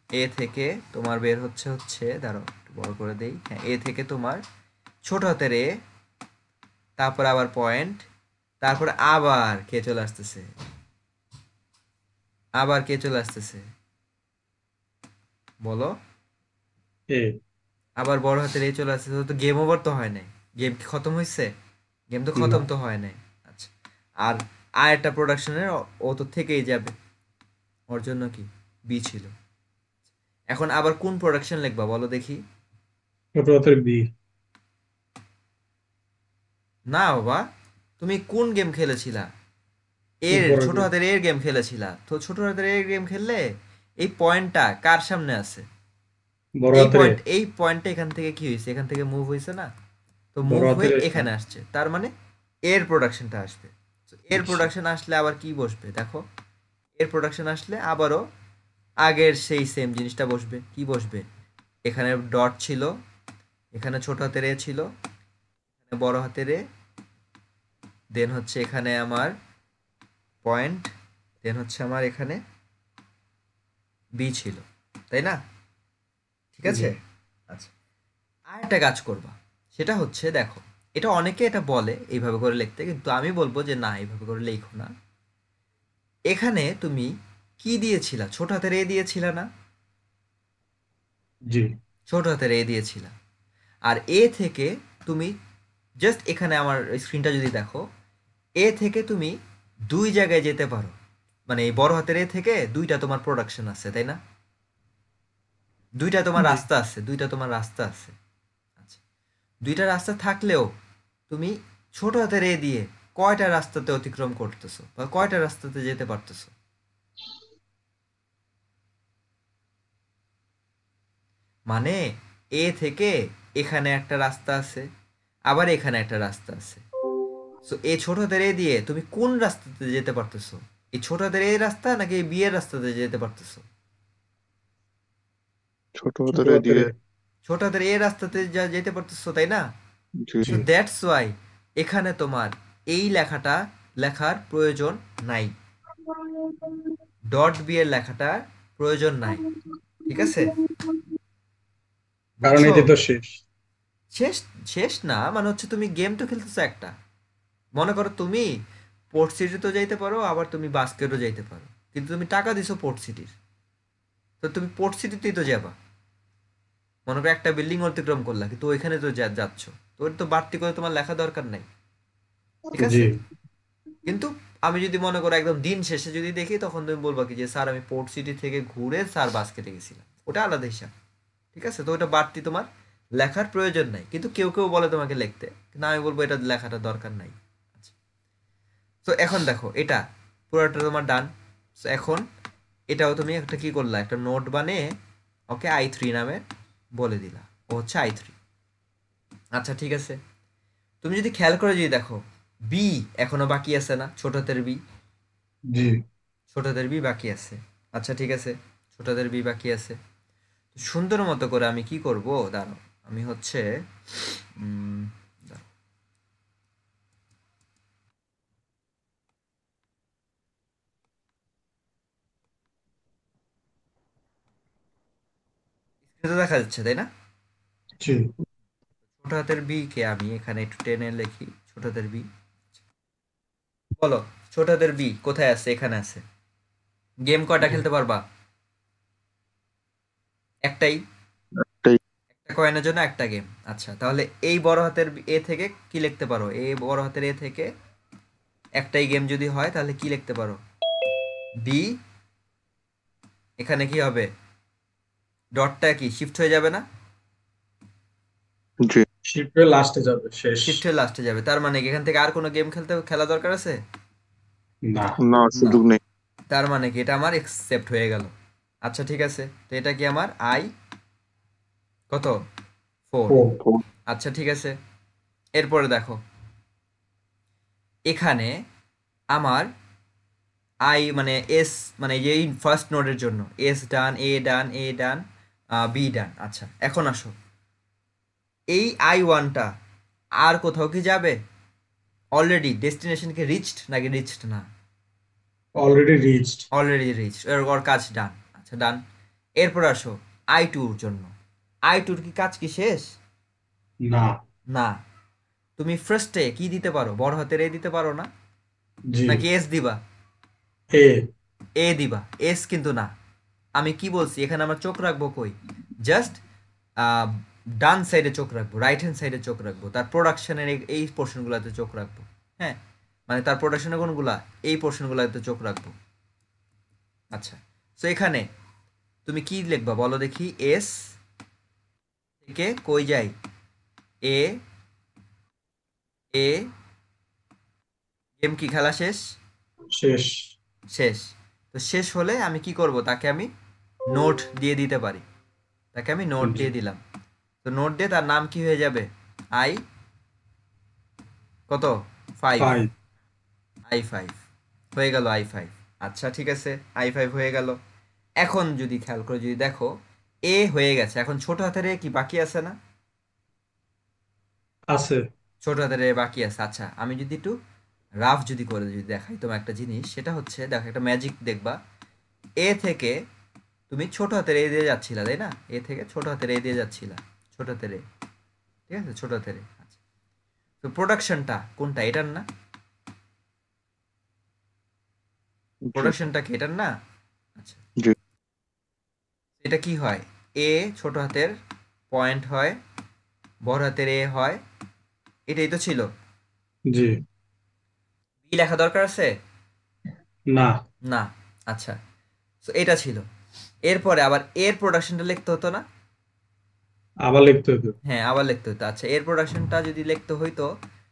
এ থেকে তোমার বের হচ্ছে হচ্ছে দাঁড়াও একটু বড় করে দেই, হ্যাঁ, এ থেকে তোমার ছোট হাতের এ, তারপর আবার পয়েন্ট, তারপর আবার কে চলে আসতেছে, আবার কে চলে আসতেছে বলো? এ। আবার বড় হাতের এ চলে আসতেছে। তো গেম ওভার তো হয় নাই, গেম কি খতম হয়েছে? গেম তো না। খতম তো হয় নাই। আচ্ছা, আর আর একটা প্রোডাকশনের ও তো থেকেই যাবে, ওর জন্য কি বি ছিল। এখন আবার কোন প্রোডাকশন লিখবা বলো দেখি? ছোট হাতের বি। না বাবা, তুমি কোন গেম খেলেছিলা? এর উপরের ছোট গেম। হাতের এর গেম খেলেছিলা, তো ছোট হাতের এর গেম খেললে এই পয়েন্টটা কার সামনে আছে? বড় হাতের এ। এই পয়েন্টটা এখান থেকে কি হয়েছে? এখান থেকে মুভ হয়েছে না? তো বড় মুভ হয়ে হাতের এ। এখানে আসছে, তার মানে এর প্রোডাকশনটা আসবে। তো এর আচ্ছা। প্রোডাকশন আসলে আবার কি বসবে দেখো, এর প্রোডাকশন আসলে আবারও আগের সেই সেম জিনিসটা বসবে। কি বসবে? এখানে ডট ছিল, এখানে ছোট হাতের এ ছিল, এখানে বড় হাতের এ, দেন হচ্ছে এখানে আমার পয়েন্ট, দেন হচ্ছে আমার এখানে বি ছিল, তাই না? ঠিক জি। আছে? আচ্ছা, আর একটা কাজ করবা, সেটা হচ্ছে দেখো, এটা অনেকে এটা বলে এইভাবে করে লিখতে, কিন্তু আমি বলবো যে না, এইভাবে করে লেখো না। এখানে তুমি কি দিয়েছিলা? ছোট হাতের এ দিয়েছিলা না? জি। ছোট হাতের এ দিয়েছিলা। আর এ থেকে তুমি জাস্ট এখানে আমার স্ক্রিনটা যদি দেখো, এ থেকে তুমি দুই জায়গায় যেতে পারো, মানে এই বড় হাতের এ থেকে দুইটা তোমার প্রোডাকশন আছে, তাই না? দুইটা তোমার জি। রাস্তা আছে, দুইটা তোমার রাস্তা আছে। আচ্ছা, দুইটা রাস্তা থাকলেও তুমি ছোট হাতের এ দিয়ে কয়টা রাস্তাতে অতিক্রম করতেছো বা কয়টা রাস্তাতে যেতে পারতেছো? মানে এ থেকে এখানে একটা রাস্তা আছে, আবার এখানে একটা রাস্তা আছে। সো এই ছোট হাতের এ দিয়ে তুমি কোন রাস্তাতে যেতে পারতেছো? এই ছোট হাতের এই রাস্তা নাকি এই বিয়ের রাস্তাতে যেতে পারতেছো? ছোট ছোট হাতের এ হাতের দিয়ে। এ। ছোট হাতের এই রাস্তাতে যা যেতে পারতেছো, তাই না? জি। সো জি। দ্যাটস ওয়াই এখানে তোমার এই লেখাটা লেখার প্রয়োজন নাই, ডট বি এর লেখাটার প্রয়োজন নাই। ঠিক আছে, কারণ বুঝছো? এটি তো শেষ। শেষ? শেষ না, মানে হচ্ছে তুমি গেম তো খেলতেছো একটা। মনে করো তুমি পোর্ট সিটিতেও যাইতে পারো, আবার তুমি বাস্কেটও যাইতে পারো, কিন্তু তুমি টাকা দিছো পোর্ট সিটির, তো তুমি পোর্ট সিটিতেই তো যাবা। মনে করো একটা বিল্ডিং অতিক্রম করলা, কিন্তু ওইখানে তো যাচ্ছ, তো ওর তো বাড়তি করে তোমার লেখা দরকার নাই। ঠিক জি। আছে, কিন্তু আমি যদি মনে করো একদম দিন শেষে যদি দেখি, তখন তুমি বলবা কি যে স্যার আমি পোর্ট সিটি থেকে ঘুরে স্যার বাস্কেটে গেছিলাম, ওটা আলাদা হিসাব। ঠিক আছে, তো ওটা বাড়তি তোমার লেখার প্রয়োজন নাই, কিন্তু কেউ কেউ বলে তোমাকে লিখতে, কিন্তু আমি বলবো এটা লেখাটা দরকার নাই। আচ্ছা, তো এখন দেখো এটা পুরোটা তোমার ডান। তো এখন এটাও তুমি একটা কি করলা, একটা নোট বানিয়ে ওকে i3 নামে বলে দিলা, ও হচ্ছে i3। আচ্ছা ঠিক আছে, তুমি যদি খেয়াল করে যদি দেখো, বি এখনো বাকি আছে না, ছোট হাতের বি? জি। ছোট হাতের বি বাকি আছে। আচ্ছা ঠিক আছে, ছোট হাতের বি বাকি আছে। তো সুন্দর মতো করে আমি কি করব, দাঁড়াও, আমি হচ্ছে উম, দাঁড়াও, স্ক্রিনে তো দেখা যাচ্ছে তাই না? জি। ছোট হাতের বি কে আমি এখানে একটু টেনে লিখি, ছোট হাতের বি। বলো, ছোট হাতের বি কোথায় আছে? এখানে আছে। গেম কয়টা জি। খেলতে পারবা? একটাই। একটাই। একটা কয়েনের জন্য একটা গেম। আচ্ছা, তাহলে এই বড় হাতের এ থেকে কি লিখতে পারো? এই বড় হাতের এ থেকে একটাই গেম যদি হয় তাহলে কি লিখতে পারো? বি, এখানে কি হবে? ডটটা কি শিফট হয়ে যাবে না? জি। শিপে লাস্টে যাবে, শেষ। শিফট হয়ে লাস্টে যাবে, তার মানে কি এখান থেকে আর কোনো গেম খেলা দরকার আছে? না। না, না। সুযোগ নেই। তার মানে কি এটা আমার একসেপ্ট হয়ে গেল। আচ্ছা ঠিক আছে, তো এটা কি আমার আই কত? 4। ও। ফোর। আচ্ছা ঠিক আছে, এরপরে দেখো এখানে আমার আই মানে এস, মানে এই ফার্স্ট নোডের জন্য S done, A done, A done, be done. আচ্ছা এখন আসো, এই i1টা আর কোথাও কি যাবে? অলরেডি ডেস্টিনেশনকে রিচড নাকি রিচড না? Already reached. অলরেডি রিচড, ওর কাজ ডান। আচ্ছা ডান। এরপর আসো i2-র জন্য, i2-র কি কাজ কি শেষ? না। না। তুমি ফার্স্টে কি দিতে পারো? বড় হাতের এ দিতে পারো না? জি। নাকি এস দিবা? এ। এ দিবা, এস কিন্তু না। আমি কি বলছি, এখানে আমরা চোখ রাখবো কই? জাস্ট ডান সাইডে চোখ রাখবো, রাইট হ্যান্ড সাইডে চোখ রাখবো, তার প্রোডাকশনের এই পোর্শনগুলোতে চোখ রাখবো। হ্যাঁ, মানে তার প্রোডাকশনের কোনগুলা, এই পোর্শনগুলোতে চোখ রাখবো। আচ্ছা, তো এখানে তুমি কি লিখবা বলো দেখি? এস থেকে কই যাই? এ, এ, গেম কি খেলা শেষ? শেষ। শেষ। তো শেষ হলে আমি কি করব, তাকে আমি নোট দিয়ে দিতে পারি, তাকে আমি নোট জি। দিয়ে দিলাম। তো নোট দিয়ে তার নাম কি হয়ে যাবে? আই কত? 5। 5। i5 হয়ে গেল, i5। আচ্ছা ঠিক আছে, i5 হয়ে গেল। এখন যদি খেয়াল করে যদি দেখো, এ হয়ে গেছে, এখন ছোট হাতের এ কি বাকি আছে না? আছে। ছোট হাতের এ বাকি আছে। আচ্ছা আমি যদি একটু রাফ যদি করে যদি দেখাই তোমার একটা জিনিস, সেটা হচ্ছে দেখো একটা ম্যাজিক দেখবা। এ থেকে তুমি ছোট হাতের এ দিয়ে যাচ্ছিলা তাই না? এ থেকে ছোট হাতের এ দিয়ে যাচ্ছিলা, ছোট হাতের এ। ঠিক আছে, ছোট হাতের এ। আচ্ছা, তো প্রোডাকশনটা কোনটা? এটার না? জি। প্রোডাকশনটা কি এটার না? আচ্ছা, জি। এটা কি হয়? এ ছোট হাতের পয়েন্ট হয়, বড় হাতের এ হয়, এটাই তো ছিল। জি। বি লেখা দরকার আছে? না, না। আচ্ছা, তো এটা ছিল। এরপরে আবার এর প্রোডাকশনটা লিখতে হতো না? আবার লিখতে হতো। হ্যাঁ, আবার লিখতে হতো। আচ্ছা, এর প্রোডাকশনটা যদি লিখতে হইতো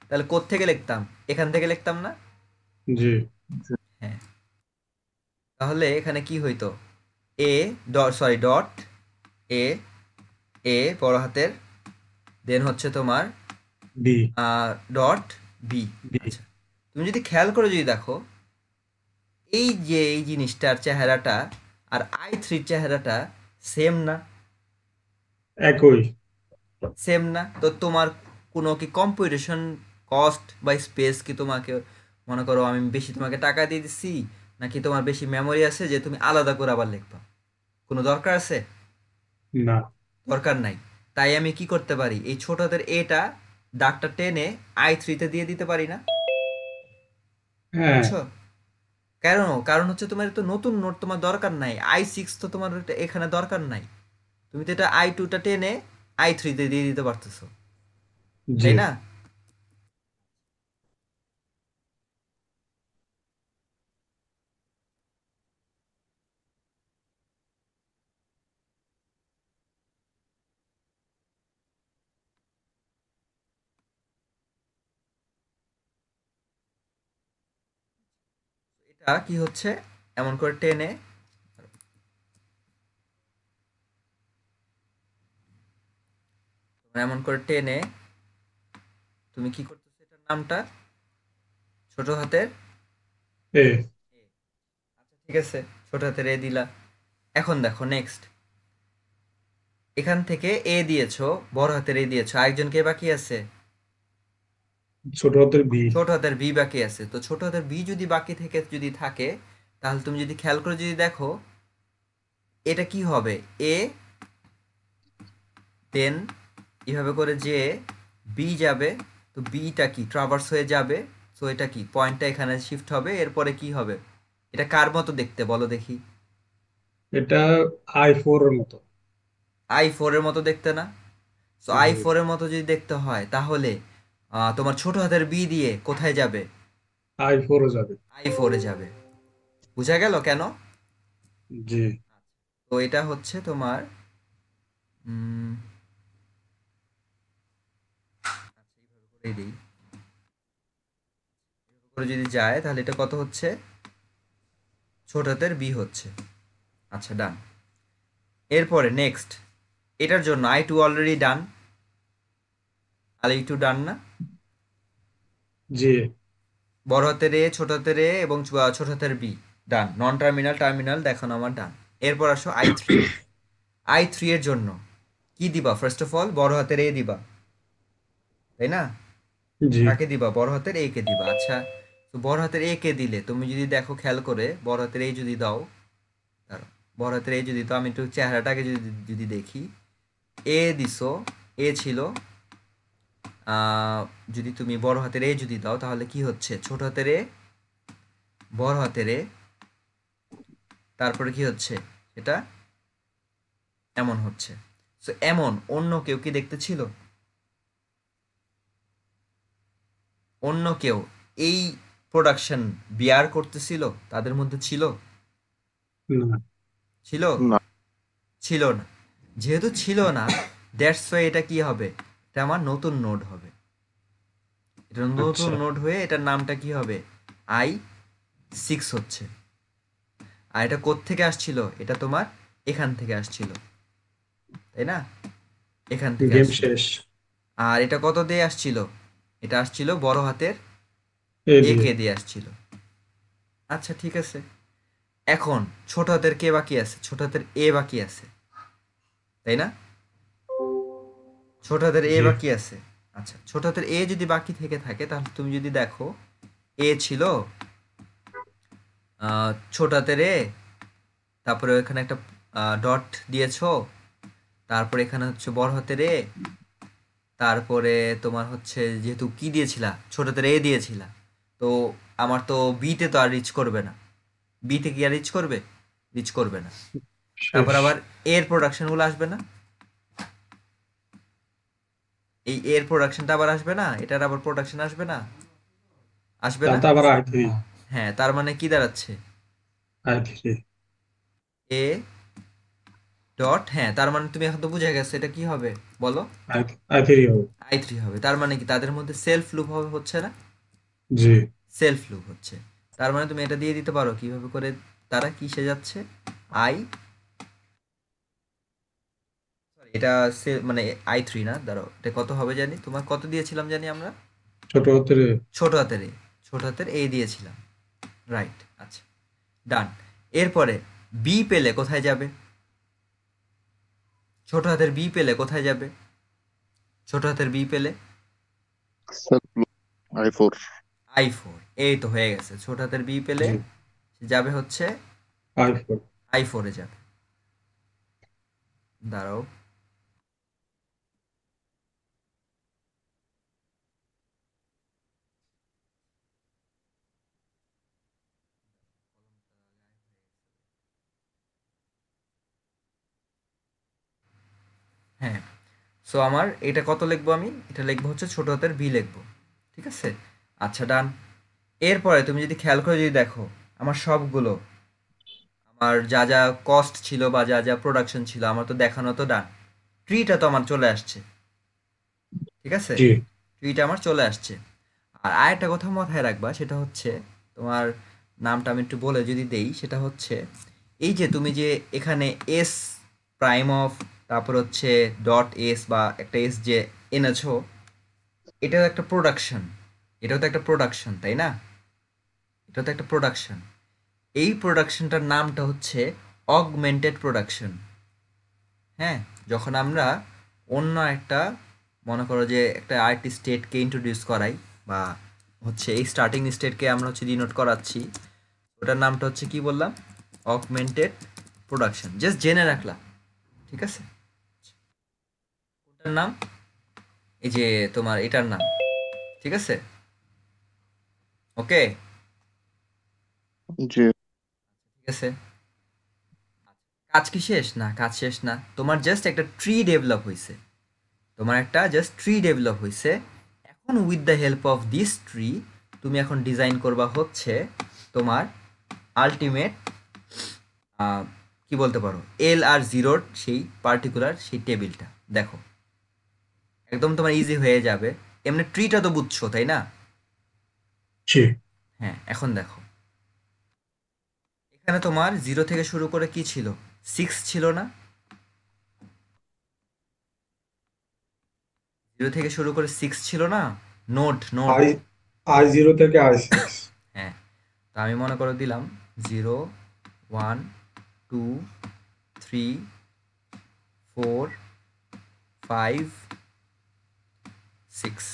তাহলে কোত্থেকে লিখতাম? এখান থেকে লিখতাম না? জি, হ্যাঁ। তাহলে এখানে কি হইতো? A dot, sorry, dot A, A বড় হাতের, দেন হচ্ছে তোমার বি, ডট বি। বি। আচ্ছা, তুমি যদি খেয়াল করে যদি দেখো, এই যে এই জিনিসটার চেহারাটা আর i3 চেহারাটা সেম না? একই। সেম না তো তোমার কোনো কি কম্পিউটেশন কস্ট বা স্পেস কি তোমাকে, মনে করো আমি বেশি তোমাকে টাকা দিয়ে দিচ্ছি, নাকি তোমার বেশি মেমোরি আছে যে তুমি আলাদা করে আবার লিখবা? কোনো দরকার আছে? না। দরকার নাই। তাই আমি কি করতে পারি, এই ছোট হাতের এটা দাগটা টেনে i3-তে দিয়ে দিতে পারি না? হ্যাঁ, বুঝছো? কেন? কারণ হচ্ছে তোমার তো নতুন নোট তোমার দরকার নাই, i6 তো তোমার এখানে দরকার নাই। তুমি তো এটা i2টা টেনে i3-তে দিয়ে দিতে পারতেছো, জি। তাই না? এটা কি হচ্ছে, এমন করে টেনে, এমন করে টেনে তুমি কি করতেছো, এটার নামটা ছোট হাতের এ। A। আচ্ছা, ঠিক আছে, ছোট হাতের এ দিলা। এখন দেখো নেক্সট, এখান থেকে এ দিয়েছো, বড় হাতের এ দিয়েছো, আরেকজন কে বাকি আছে? ছোট হাতের বি। ছোট হাতের বি বাকি আছে। তো ছোট হাতের বি যদি বাকি থেকে যদি থাকে, তাহলে তুমি যদি খেয়াল করে যদি দেখো, এটা কি হবে? এ, দেন এভাবে করে যে বি যাবে, তো বিটা কি ট্রাভার্স হয়ে যাবে, তো এটা কি পয়েন্টটা এখানে শিফট হবে, এরপরে কি হবে? এটা কার মতো দেখতে বলো দেখি? এটা i4 এর মতো। i4-এর মতো দেখতে না? সো জি, i4-এর মতো যদি দেখতে হয় তাহলে তোমার ছোট হাতের বি দিয়ে কোথায় যাবে? i4 এ যাবে। i4-এ যাবে। বুঝা গেল কেন? জি। তো এটা হচ্ছে তোমার উম, আচ্ছা, এইভাবে করেই দিই। এভাবে করে যদি যায় তাহলে এটা কত হচ্ছে? ছোট হাতের বি হচ্ছে। আচ্ছা, ডান। এরপরে নেক্সট, এটার জন্য i2 অলরেডি ডান, আর i2 ডান না? জি, বড় হাতের এ, ছোট হাতের এ এবং ছোট হাতের be done, non terminal terminal দেখানো আমার ডান। এরপর আসো i3। i3 এর জন্য কি দিবা? ফার্স্ট অফ অল বড় হাতের এ দিবা, তাই না? জি। কাকে দিবা? বড় হাতের এ কে দিবা। আচ্ছা, তো বড় হাতের এ কে দিলে তুমি যদি দেখো খেয়াল করে, বড় হাতের এ যদি দাও, দাঁড়াও, বড় হাতের এ যদি দাও, আমি একটু চেহারাটাকে যদি যদি দেখি, এ দিছো, এ ছিল, আহ, যদি তুমি বড় হাতের এ যদি দাও তাহলে কি হচ্ছে? ছোট হাতের এ, বড় হাতের এ, তারপরে কি হচ্ছে? এটা এমন হচ্ছে। সো এমন অন্য কেউ কি দেখতে ছিল? অন্য কেউ এই প্রোডাকশন বিয়ার করতেছিল? তাদের মধ্যে ছিল? না, ছিল? না। ছিল না। যেহেতু ছিল না, দ্যাটস ওয়াই এটা কি হবে? এটা আমার নতুন নোড হবে। এটা নতুন আচ্ছা। নোড হয়ে এটার নামটা কি হবে? i6 হচ্ছে। আর এটা কোত্থেকে আসছিল? এটা তোমার এখান থেকে আসছিল, তাই না? এখান থেকে গেম আসছিল। শেষ। আর এটা কত দিয়ে আসছিল? এটা আসছিল বড় হাতের এ এ দিয়ে। কে দিয়ে আসছিল। আচ্ছা, ঠিক আছে। এখন ছোট হাতের কে বাকি আছে? ছোট হাতের এ বাকি আছে, তাই না? ছোট হাতের এ জি, বাকি আছে। আচ্ছা, ছোট হাতের এ যদি বাকি থেকে থাকে তাহলে তুমি যদি দেখো, এ ছিল ছোট হাতের এ, তারপরে ওখানে একটা ডট দিয়েছো, তারপরে এখানে হচ্ছে বড় হাতের এ, তারপরে তোমার হচ্ছে যেহেতু কি দিয়েছিলা, ছোট হাতের এ দিয়েছিলা, তো আমার তো বিতে তো আর রিচ করবে না। বিতে কি আর রিচ করবে? রিচ করবে না। তারপর শেষ। আবার এর প্রোডাকশনগুলো আসবে না? এই এর প্রোডাকশনটা আবার আসবে না? এটার আবার প্রোডাকশন আসবে না? আসবে না? তাতে আবার i3। হ্যাঁ, তার মানে কি দাঁড়াচ্ছে? i3 এ ডট, হ্যাঁ, তার মানে তুমি এখন তো বুঝে গেছো এটা কি হবে, বলো। i3 হবে। i3 হবে, তার মানে কি তাদের মধ্যে সেলফ লুপ হবে, হচ্ছে না? জি। সেলফ লুপ হচ্ছে, তার মানে তুমি এটা দিয়ে দিতে পারো কিভাবে করে তারা কিসে যাচ্ছে। আই, এটা মানে i3 না, দাঁড়াও, এটা কত হবে জানি, তোমার কত দিয়েছিলাম জানি আমরা? ছোট হাতের ছোট হাতের এ, ছোট হাতের এ দিয়েছিলাম, রাইট। আচ্ছা, ডান। এরপরে বি পেলে কোথায় যাবে? ছোট হাতের বি পেলে কোথায় যাবে? ছোট হাতের বি পেলে সেলফ i4। i4, এই তো হয়ে গেছে, ছোট হাতের বি পেলে জি সে যাবে হচ্ছে i4। i4 এ যাবে। দাঁড়াও, হ্যাঁ। সো আমার এটা কত লিখবো, আমি এটা লিখবো হচ্ছে ছোট হাতের বি লিখবো, ঠিক আছে। আচ্ছা, ডান। এরপরে তুমি যদি খেয়াল করে যদি দেখো, আমার সবগুলো, আমার যা যা কস্ট ছিল বা যা যা প্রোডাকশন ছিল আমার তো দেখানো, তো ডান। ট্রিটা তো আমার চলে আসছে, ঠিক আছে। জি ট্রিটা আমার চলে আসছে। আর আরেকটা কথা মাথায় রাখবা, সেটা হচ্ছে তোমার নামটা আমি একটু বলে যদি দেই, সেটা হচ্ছে এই যে তুমি যে এখানে এস প্রাইম অফ, তারপর হচ্ছে ডট এস বা একটা এস যে এনেছো, এটাও একটা প্রোডাকশন, এটাও তো একটা প্রোডাকশন, তাই না? এটা তো একটা প্রোডাকশন। এই প্রোডাকশনটার নামটা হচ্ছে অগমেন্টেড প্রোডাকশন। হ্যাঁ, যখন আমরা অন্য একটা, মনে করো যে একটা আরেকটি স্টেটকে ইন্ট্রোডিউস করাই, বা হচ্ছে এই স্টার্টিং স্টেটকে আমরা হচ্ছে ডিনোট করাচ্ছি, ওটার নামটা হচ্ছে কি বললাম, অগমেন্টেড প্রোডাকশন, জাস্ট জেনে রাখলাম, ঠিক আছে। কোনটার নাম? এই যে তোমার এটার নাম, ঠিক আছে, ওকে, জি। ঠিক আছে। কাজ কি শেষ না? কাজ শেষ না, তোমার জাস্ট একটা ট্রি ডেভেলপ হয়েছে, তোমার একটা জাস্ট ট্রি ডেভেলপ হয়েছে। এখন with the help of this tree তুমি এখন ডিজাইন করবা হচ্ছে তোমার আলটিমেট, কি বলতে পারো, এল আর জিরোর সেই পার্টিকুলার সেই টেবিলটা। দেখো, একদম তোমার ইজি হয়ে যাবে। এমনি ট্রিটা তো বুঝছো, তাই না? জি। হ্যাঁ, এখন দেখো, এখানে তোমার জিরো থেকে শুরু করে কি ছিল, সিক্স ছিল না? জিরো থেকে শুরু করে সিক্স ছিল না? নোট নোট, আই i0 থেকে i6। হ্যাঁ। তা আমি মনে করে দিলাম zero, one, two, three, four, five, six.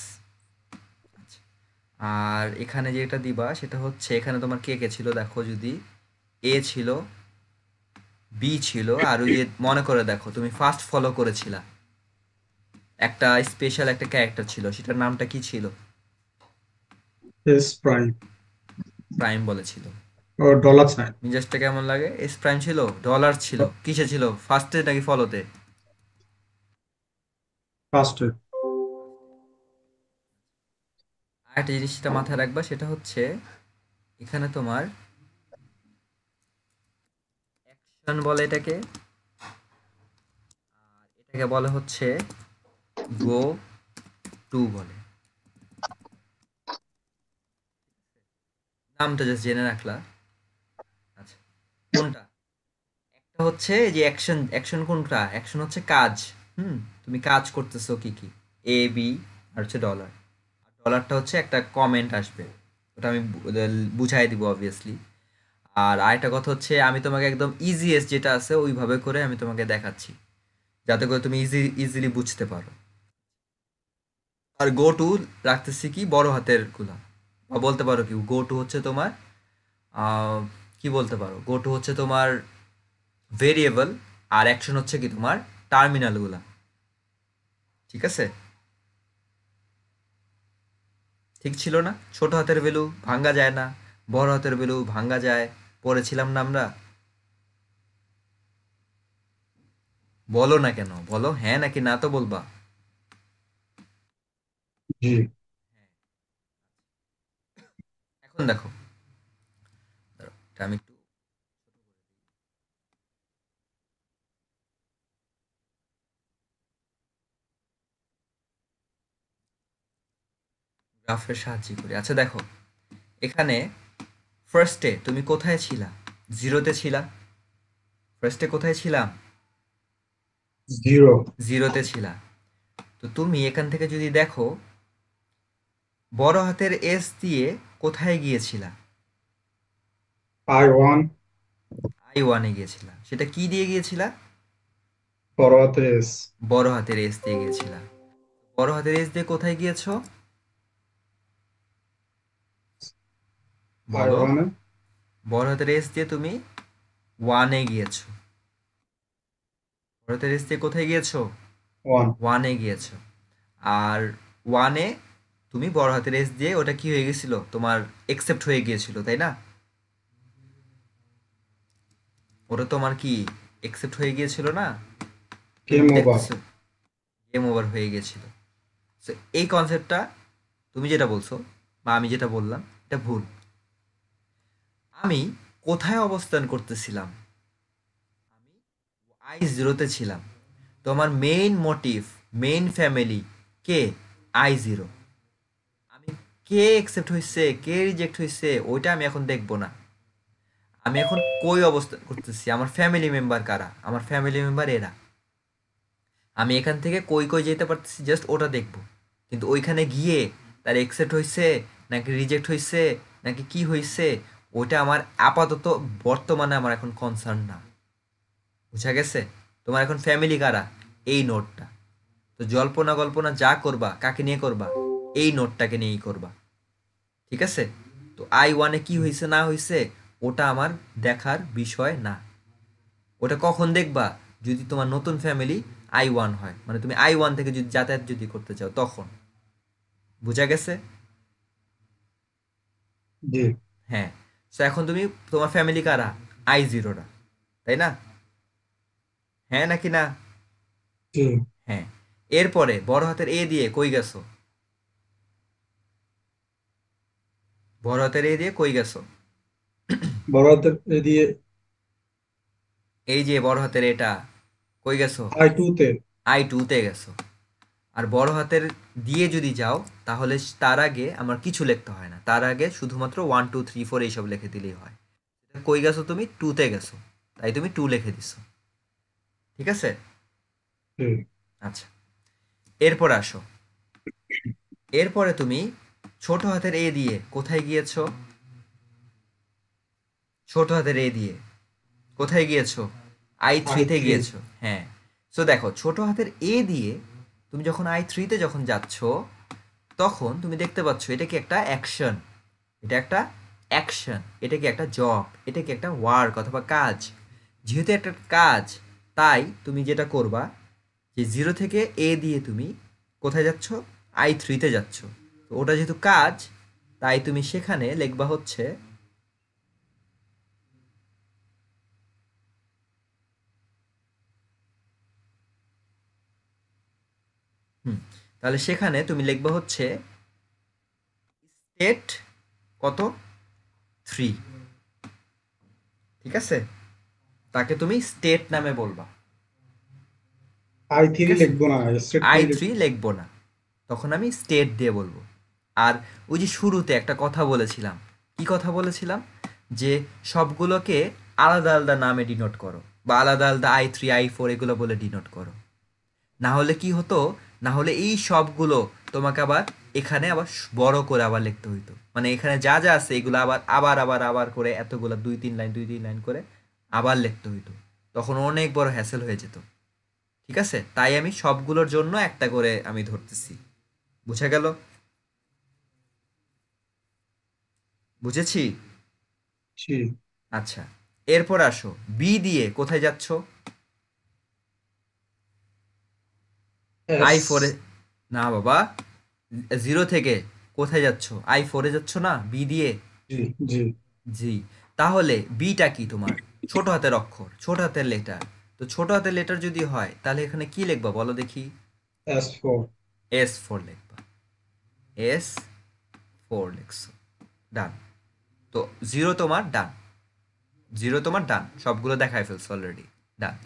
আর এখানে যেটা দিবা সেটা হচ্ছে, এখানে তোমার কে কে ছিল দেখো, যদি এ ছিল, বি ছিল, আর ওই যে মনে করে দেখো তুমি ফার্স্ট ফলো করেছিলা, একটা স্পেশাল একটা ক্যারেক্টার ছিল, সেটার নামটা কি ছিল? এস প্রাইম প্রাইম বলেছিল। ও $সাইন। মিজাজটা কেমন লাগে? এস প্রাইম ছিল, ডলার ছিল, কিসে ছিল, ফার্স্টে নাকি ফলোতে? ফার্স্টে। আরেকটা জিনিসটা মাথায় রাখবা, সেটা হচ্ছে এখানে তোমার অ্যাকশন বলে এটাকে, এটাকে বলে হচ্ছে গো টু বলে। নামটা জাস্ট জেনে রাখলা। আচ্ছা, কোনটা? একটা হচ্ছে যে অ্যাকশন, অ্যাকশন কোনটা? অ্যাকশন হচ্ছে কাজ। হুম, তুমি কাজ করতেছো কি কি, এ বি, আর হচ্ছে ডলার। আর ডলারটা হচ্ছে একটা কমেন্ট আসবে, ওটা আমি বুঝাই দিব অবভিয়াসলি। আর আরেকটা কথা হচ্ছে, আমি তোমাকে একদম ইজিয়েস্ট যেটা আছে ওইভাবে করে আমি তোমাকে দেখাচ্ছি, যাতে করে তুমি ইজিলি বুঝতে পারো। আর গো টু রাখতেছি কি বড় হাতের গুলা, বা বলতে পারো কি গো টু হচ্ছে তোমার, আহ, কি বলতে পারো, গো টু হচ্ছে তোমার ভেরিয়েবল, আর অ্যাকশন হচ্ছে কি তোমার টার্মিনালগুলা, ঠিক আছে। ঠিক ছিল না? ছোট হাতের ভ্যালু ভাঙ্গা যায় না, বড় হাতের ভ্যালু ভাঙ্গা যায়, পড়েছিলাম না আমরা? বলো না কেন, বলো হ্যাঁ নাকি না তো বলবা। জি এখন দেখো, দাঁড়াও, এটা আমি একটু গ্রাফের সাহায্যে করি। আচ্ছা দেখো, এখানে ফার্স্টে তুমি কোথায় ছিলা? জিরোতে ছিলা। ফার্স্টে কোথায় ছিলাম? জিরো। জিরোতে ছিলা। তো তুমি এখান থেকে যদি দেখো, বড় হাতের এস দিয়ে কোথায় গিয়েছিলা? I1 আই ওয়ানে গিয়েছিলা। সেটা কি দিয়ে গিয়েছিলা? বড় হাতের এস। বড় হাতের এস দিয়ে গিয়েছিলা। বড় হাতের এস দিয়ে কোথায় গিয়েছো? বলো। I1 এ বড় হাতের এস দিয়ে তুমি ওয়ানে গিয়েছো। বড় হাতের এস দিয়ে কোথায় গিয়েছো? 1। ওয়ানে গিয়েছো। আর ওয়ানে তুমি বড় হাতের এস দিয়ে ওটা কি হয়ে গেছিল? তোমার একসেপ্ট হয়ে গিয়েছিল, তাই না? ওটা তোমার কি একসেপ্ট হয়ে গিয়েছিল না? তুমি গেম কি ওভার। দেখতেছো? গেম ওভার হয়ে গিয়েছিল। So, এই কনসেপ্টটা তুমি যেটা বলছো বা আমি যেটা বললাম এটা ভুল। আমি কোথায় অবস্থান করতেছিলাম? আমি I0-তে ছিলাম। তো আমার মেইন মোটিভ, মেইন ফ্যামিলি কে? I0। আমি কে একসেপ্ট হয়েছে, কে রিজেক্ট হয়েছে ওইটা আমি এখন দেখবো না। আমি এখন কই অবস্থান করতেছি, আমার ফ্যামিলি মেম্বার কারা, আমার ফ্যামিলি মেম্বার এরা। আমি এখান থেকে কই কই যেতে পারতেছি জাস্ট ওটা দেখবো। কিন্তু ওইখানে গিয়ে তার একসেপ্ট হয়েছে নাকি রিজেক্ট হয়েছে নাকি কি হয়েছে, ওইটা আমার আপাতত বর্তমানে আমার এখন কনসার্ন না। বুঝা গেছে? তোমার এখন ফ্যামিলি কারা? এই নোটটা। তো জল্পনা কল্পনা যা করবা কাকে নিয়ে করবা? এই নোটটাকে নিয়েই করবা। ঠিক আছে? তো I1-এ কি হয়েছে না হয়েছে ওটা আমার দেখার বিষয় না। ওটা কখন দেখবা? যদি তোমার নতুন ফ্যামিলি I1 হয়, মানে তুমি I1 থেকে যদি যাতায়াত যদি করতে চাও তখন। বুঝা গেছে? জি হ্যাঁ। সো এখন তুমি, তোমার ফ্যামিলি কারা? I0-রা, তাই না? হ্যাঁ নাকি না? জি। হ্যাঁ। এরপরে বড় হাতের এ দিয়ে কই গেছো? বড় হাতের এ দিয়ে কই গেছো? বড় হাতের এ দিয়ে এই যে বড় হাতের এটা, কই গেছো? I2 তে। I2-তে গেছো। আর বড় হাতের দিয়ে যদি যাও তাহলে তার আগে আমার কিছু লিখতে হয় না, তার আগে শুধুমাত্র 1 2 3 4 এইসব লিখে দিলেই হয়। কই গেছো? তুমি 2-তে গেছো, তাই তুমি 2 লিখে দিছো। ঠিক আছে? জি। আচ্ছা, এরপর আসো। এরপরে তুমি ছোট হাতের এ দিয়ে কোথায় গিয়েছো? ছোট হাতের এ দিয়ে কোথায় গিয়েছো? I3-তে I3। গিয়েছো। হ্যাঁ। সো দেখো, ছোট হাতের এ দিয়ে তুমি যখন I3-তে যখন যাচ্ছ তখন তুমি দেখতে পাচ্ছ এটা কি একটা অ্যাকশন। এটা একটা অ্যাকশন, এটা কি একটা জব, এটা কি একটা ওয়ার্ক অথবা কাজ। যেহেতু একটা কাজ, তাই তুমি যেটা করবা যে জিরো থেকে এ দিয়ে তুমি কোথায় যাচ্ছ? I3-তে যাচ্ছ। তো ওটা যেহেতু কাজ, তাই তুমি সেখানে লিখবা হচ্ছে, হুম, তাহলে সেখানে তুমি লিখবা হচ্ছে স্টেট কত? 3। ঠিক আছে? তাকে তুমি স্টেট নামে বলবা। I3 ঠিক আছে? লিখবো না, আই স্টেটটাই থ্রি লিখবো। লিখবো না, তখন আমি স্টেট দিয়ে বলবো। আর ওই যে শুরুতে একটা কথা বলেছিলাম, কি কথা বলেছিলাম? যে সবগুলোকে আলাদা আলাদা নামে ডিনোট করো, বা আলাদা আলাদা I3 I4 এগুলো বলে ডিনোট করো। না হলে কি হতো? না হলে এই সবগুলো তোমাকে আবার এখানে আবার বড় করে আবার লিখতে হইতো। মানে এখানে যা যা আছে এগুলো আবার আবার আবার আবার করে এতগুলা 2 3 লাইন 2 3 লাইন করে আবার লিখতে হইতো। তখন অনেক বড় হ্যাসেল হয়ে যেত। ঠিক আছে? তাই আমি সবগুলোর জন্য একটা করে আমি ধরতেছি। বুঝা গেল? বুঝেছি? জি। আচ্ছা, এরপর আসো। বি দিয়ে কোথায় যাচ্ছ? I4-এ। এস। না বাবা, জিরো থেকে কোথায় যাচ্ছ? I4-এ যাচ্ছ না বি দিয়ে? জি। জি। জি। তাহলে বিটা কি তোমার? ছোট হাতের অক্ষর, ছোট হাতের লেটার। তো ছোট হাতের লেটার যদি হয় তাহলে এখানে কি লিখবা বলো দেখি? S4। S4 লিখবা। S4 লিখছো। ডান। তো জিরো তোমার ডান। জিরো তোমার ডান, সবগুলো দেখায় ফেলছো অলরেডি। ডান।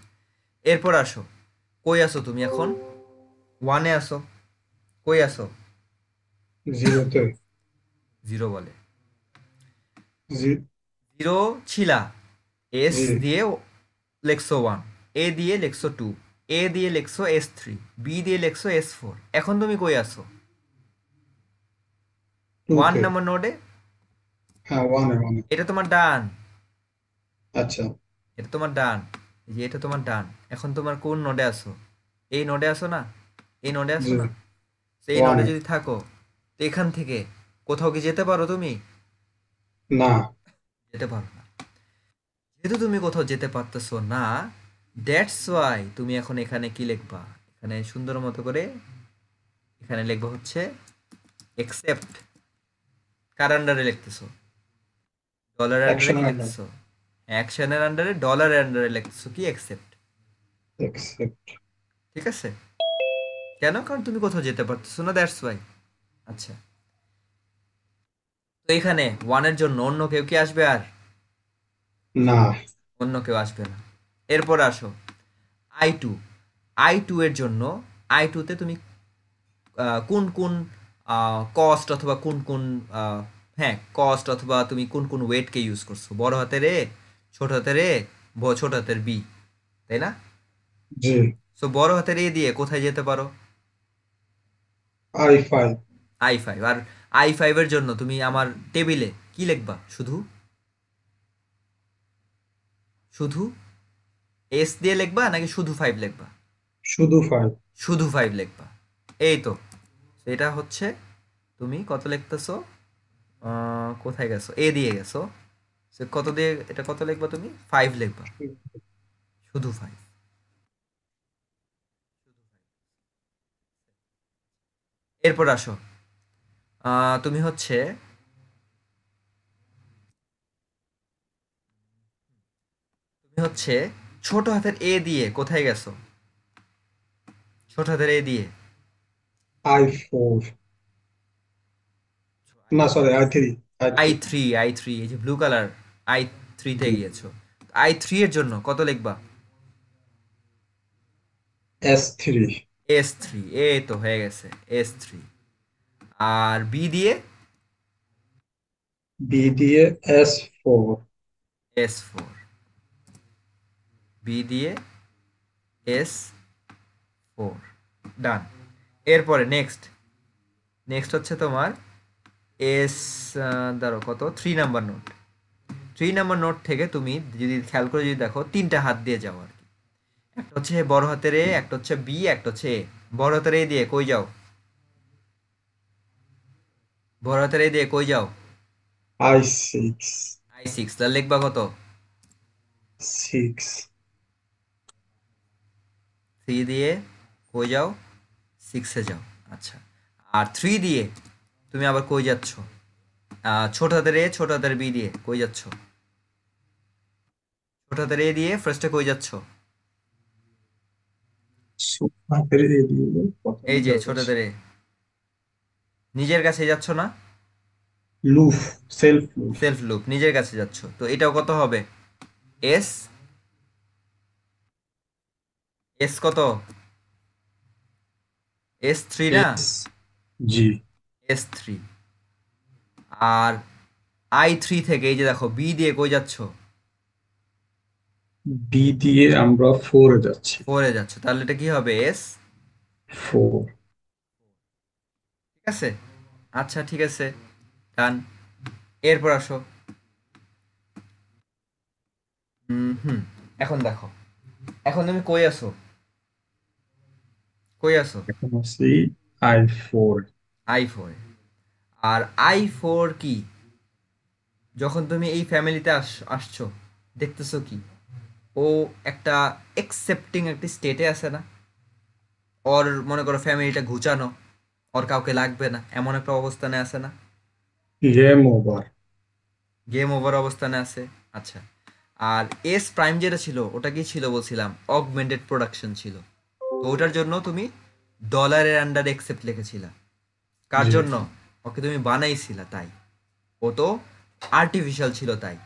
এরপর আসো। কই আসো তুমি এখন? ওয়ানে আসো। কই আসো? জিরোতে। জিরো বলে। জি। জিরো ছিলা, এস জি। দিয়ে লেখছো 1, এ দিয়ে লেখছো 2, এ দিয়ে লেখছো S3, বি দিয়ে লেখছো S4। এখন তুমি কই আছো? 1 টুতে। নাম্বার নোডে। হ্যাঁ, ওয়ানে ওয়ানে। এটা তোমার ডান, আচ্ছা। এটা তোমার ডান, এই যে এটা তোমার ডান। এখন তোমার কোন নোডে আছো? এই নোডে আছো না? এই নোডে আছো জি। না? তো এই নোডে ওয়ানে। যদি থাকো, তো এখান থেকে কোথাও কি যেতে পারো তুমি? না। যেতে পারো না। যেহেতু তুমি কোথাও যেতে পারতেছো না, দ্যাটস ওয়াই তুমি এখন এখানে কি লিখবা? এখানে সুন্দর মতো করে এখানে লিখবা হচ্ছে এক্সেপ্ট। কার আন্ডারে লিখতেছো? ডলারের আন্ডারে অ্যাকশন কি আন্ডার। লিখতেছো? অ্যাকশনের আন্ডারে, ডলারের আন্ডারে লিখতেছো কি একসেপ্ট। অ্যাকসেপ্ট। ঠিক আছে? কেন? কারণ তুমি কোথাও যেতে পারতেছো না, দ্যাটস ওয়াই। আচ্ছা, তো এখানে ওয়ানের জন্য অন্য কেউ কি আসবে আর? না। অন্য কেউ আসবে না। এরপর আসো I2। I2 এর জন্য, I2 তে তুমি কোন কোন কস্ট অথবা কোন কোন হ্যাঁ কস্ট অথবা তুমি কোন কোন ওয়েটকে ইউজ করছো? বড় হাতের এ, ছোট হাতের এ, ছোট হাতের বি, তাই না? জি। সো বড় হাতের এ দিয়ে কোথায় যেতে পারো? I5। I5। আর I5 এর জন্য তুমি আমার টেবিলে কি লিখবা? শুধু শুধু এস দিয়ে লিখবা নাকি শুধু 5 লিখবা? শুধু 5। শুধু 5 লিখবা। এই তো। এটা হচ্ছে, তুমি কত লিখতেছো? কোথায় গেছো? এ দিয়ে গেছো। সে কত দিয়ে, এটা কত লিখবা তুমি? 5 লিখবা। শুধু 5। এরপর আসো, তুমি হচ্ছে, তুমি হচ্ছে ছোট হাতের এ দিয়ে কোথায় গেছো? ছোট হাতের এ দিয়ে I4। না, sorry, I3। I I3। Three I three এই যে ব্লু কালার, I3-তে জি। গিয়েছো। I3 এর জন্য কত লিখবা? S3। S3। এই তো হয়ে গেছে, S3। আর বি দিয়ে? বি দিয়ে S4। S4। বি দিয়ে S4। ডান। এরপরে নেক্সট, নেক্সট হচ্ছে তোমার এস, ধরো কত, 3 নাম্বার নোট। 3 নাম্বার নোট থেকে তুমি যদি খেয়াল করে যদি দেখো, তিনটা হাত দিয়ে যাও আর কি। একটা হচ্ছে বড় হাতের এ, একটা হচ্ছে বি, একটা হচ্ছে এ। বড় হাতের এ দিয়ে কই যাও? বড় হাতের এ দিয়ে কই যাও? I6। I6। তাহলে লিখবা কত? 6। 3 দিয়ে কই যাও? 6-এ যাও। আচ্ছা, আর 3 দিয়ে তুমি আবার কই যাচ্ছ? ছোট হাতের এ, ছোট হাতের বি দিয়ে কই যাচ্ছ? ছোট হাতের এ দিয়ে ফার্স্টে কই যাচ্ছ? হাতের এ দিয়ে প্রথমে এই যে ছোট যাচ্ছে হাতের এ, নিজের কাছে যাচ্ছ না? লুফ। সেলফ লুফ। সেলফ লুপ, নিজের কাছে যাচ্ছ, তো এটাও কত হবে? এস, এস কত? S3 না? এস। জি। S3। আর I3 থেকে এই যে দেখো বি দিয়ে কই যাচ্ছ? বি দিয়ে আমরা 4-এ যাচ্ছি। 4-এ যাচ্ছ, তাহলে এটা কি হবে? এস। 4। ঠিক আছে? আচ্ছা ঠিক আছে, ডান। এরপর আসো, হুম, এখন দেখো, এখন তুমি কই আছো? কই আছো? এখন আছি I4। I4। আর I4 কি? যখন তুমি এই ফ্যামিলিতে আসছো, দেখতেছো কি? ও একটা একসেপ্টিং একটি স্টেটে আছে না? ওর মনে করো ফ্যামিলিটা ঘুচানো, ওর কাউকে লাগবে না, এমন একটা অবস্থানে আছে না? Game over. গেম ওভার অবস্থানে আছে। আচ্ছা, আর এস প্রাইম যেটা ছিল ওটা কি ছিল বলছিলাম? অগমেন্টেড প্রোডাকশন ছিল। তো ওটার জন্য তুমি ডলারের আন্ডার একসেপ্ট লিখেছিলা। কার জি। জন্য? ওকে তুমি বানাইছিলা তাই। ও তো আর্টিফিশিয়াল ছিল তাই।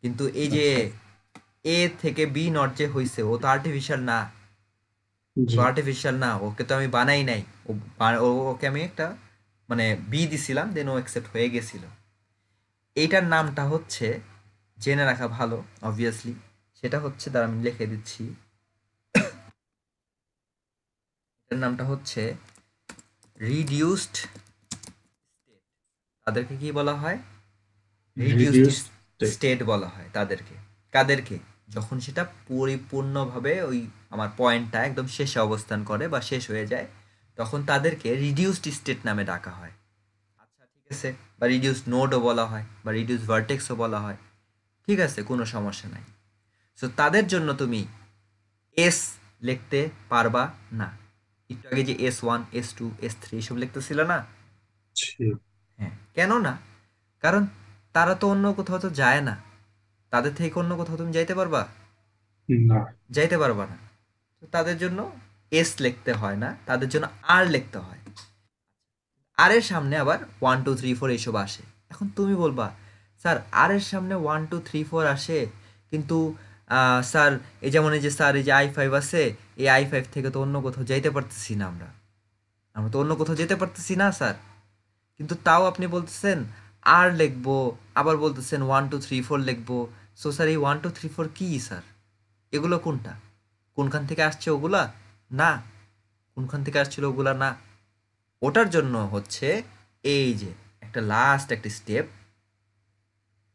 কিন্তু এই যে আচ্ছা। এ থেকে বি নট যে হইছে, ও তো আর্টিফিশিয়াল না। ও জি। তো আর্টিফিশিয়াল না, ওকে তো আমি বানাই নাই। ওকে আমি একটা মানে বি দিছিলাম, দেন ও অ্যাকসেপ্ট হয়ে গেছিল। এইটার নামটা হচ্ছে, জেনে রাখা ভালো অবভিয়াসলি, সেটা হচ্ছে, দ্বারা আমি লিখে দিচ্ছি, এটার নামটা হচ্ছে রিডিউসড। তাদেরকে কি বলা হয়? রিডিউসড রিডিউস স্টেট বলা হয় তাদেরকে। কাদেরকে? যখন সেটা পরিপূর্ণভাবে ওই আমার পয়েন্টটা একদম শেষে অবস্থান করে বা শেষ হয়ে যায়, তখন তাদেরকে রিডিউসড স্টেট নামে ডাকা হয়। আচ্ছা ঠিক আছে, বা রিডিউস নোডও বলা হয়, বা রিডিউস ভার্টেক্সও বলা হয়। ঠিক আছে, কোনো সমস্যা নাই। সো তাদের জন্য তুমি এস লিখতে পারবা না। একটু আগে যে S1 S2 S3 এসব লিখতেছিল না? হ্যাঁ, কেন না? কারণ তারা তো অন্য কোথাও তো যায় না। তাদের থেকে অন্য কোথাও তুমি যাইতে পারবা? না। যাইতে পারবা না। তো তাদের জন্য এস লিখতে হয় না, তাদের জন্য আর লিখতে হয়। আর এর সামনে আবার 1 2 3 4 এইসব আসে। এখন তুমি বলবা, স্যার আর এর সামনে 1 2 3 4 আসে, কিন্তু স্যার এই যেমন এই যে স্যার এই যে I5 আছে, এই I5 থেকে তো অন্য কোথাও যাইতে পারতেছি না, আমরা আমরা তো অন্য কোথাও যেতে পারতেছি না স্যার। কিন্তু তাও আপনি বলতেছেন আর লিখবো, আবার বলতেছেন 1 2 3 4 লিখবো। সো স্যার এই 1 2 3 4 কি স্যার? এগুলো কোনটা? কোনখান থেকে আসছে ওগুলা? না। কোনখান থেকে আসছিল ওগুলা? না। ওটার জন্য হচ্ছে এই যে একটা লাস্ট একটা স্টেপ,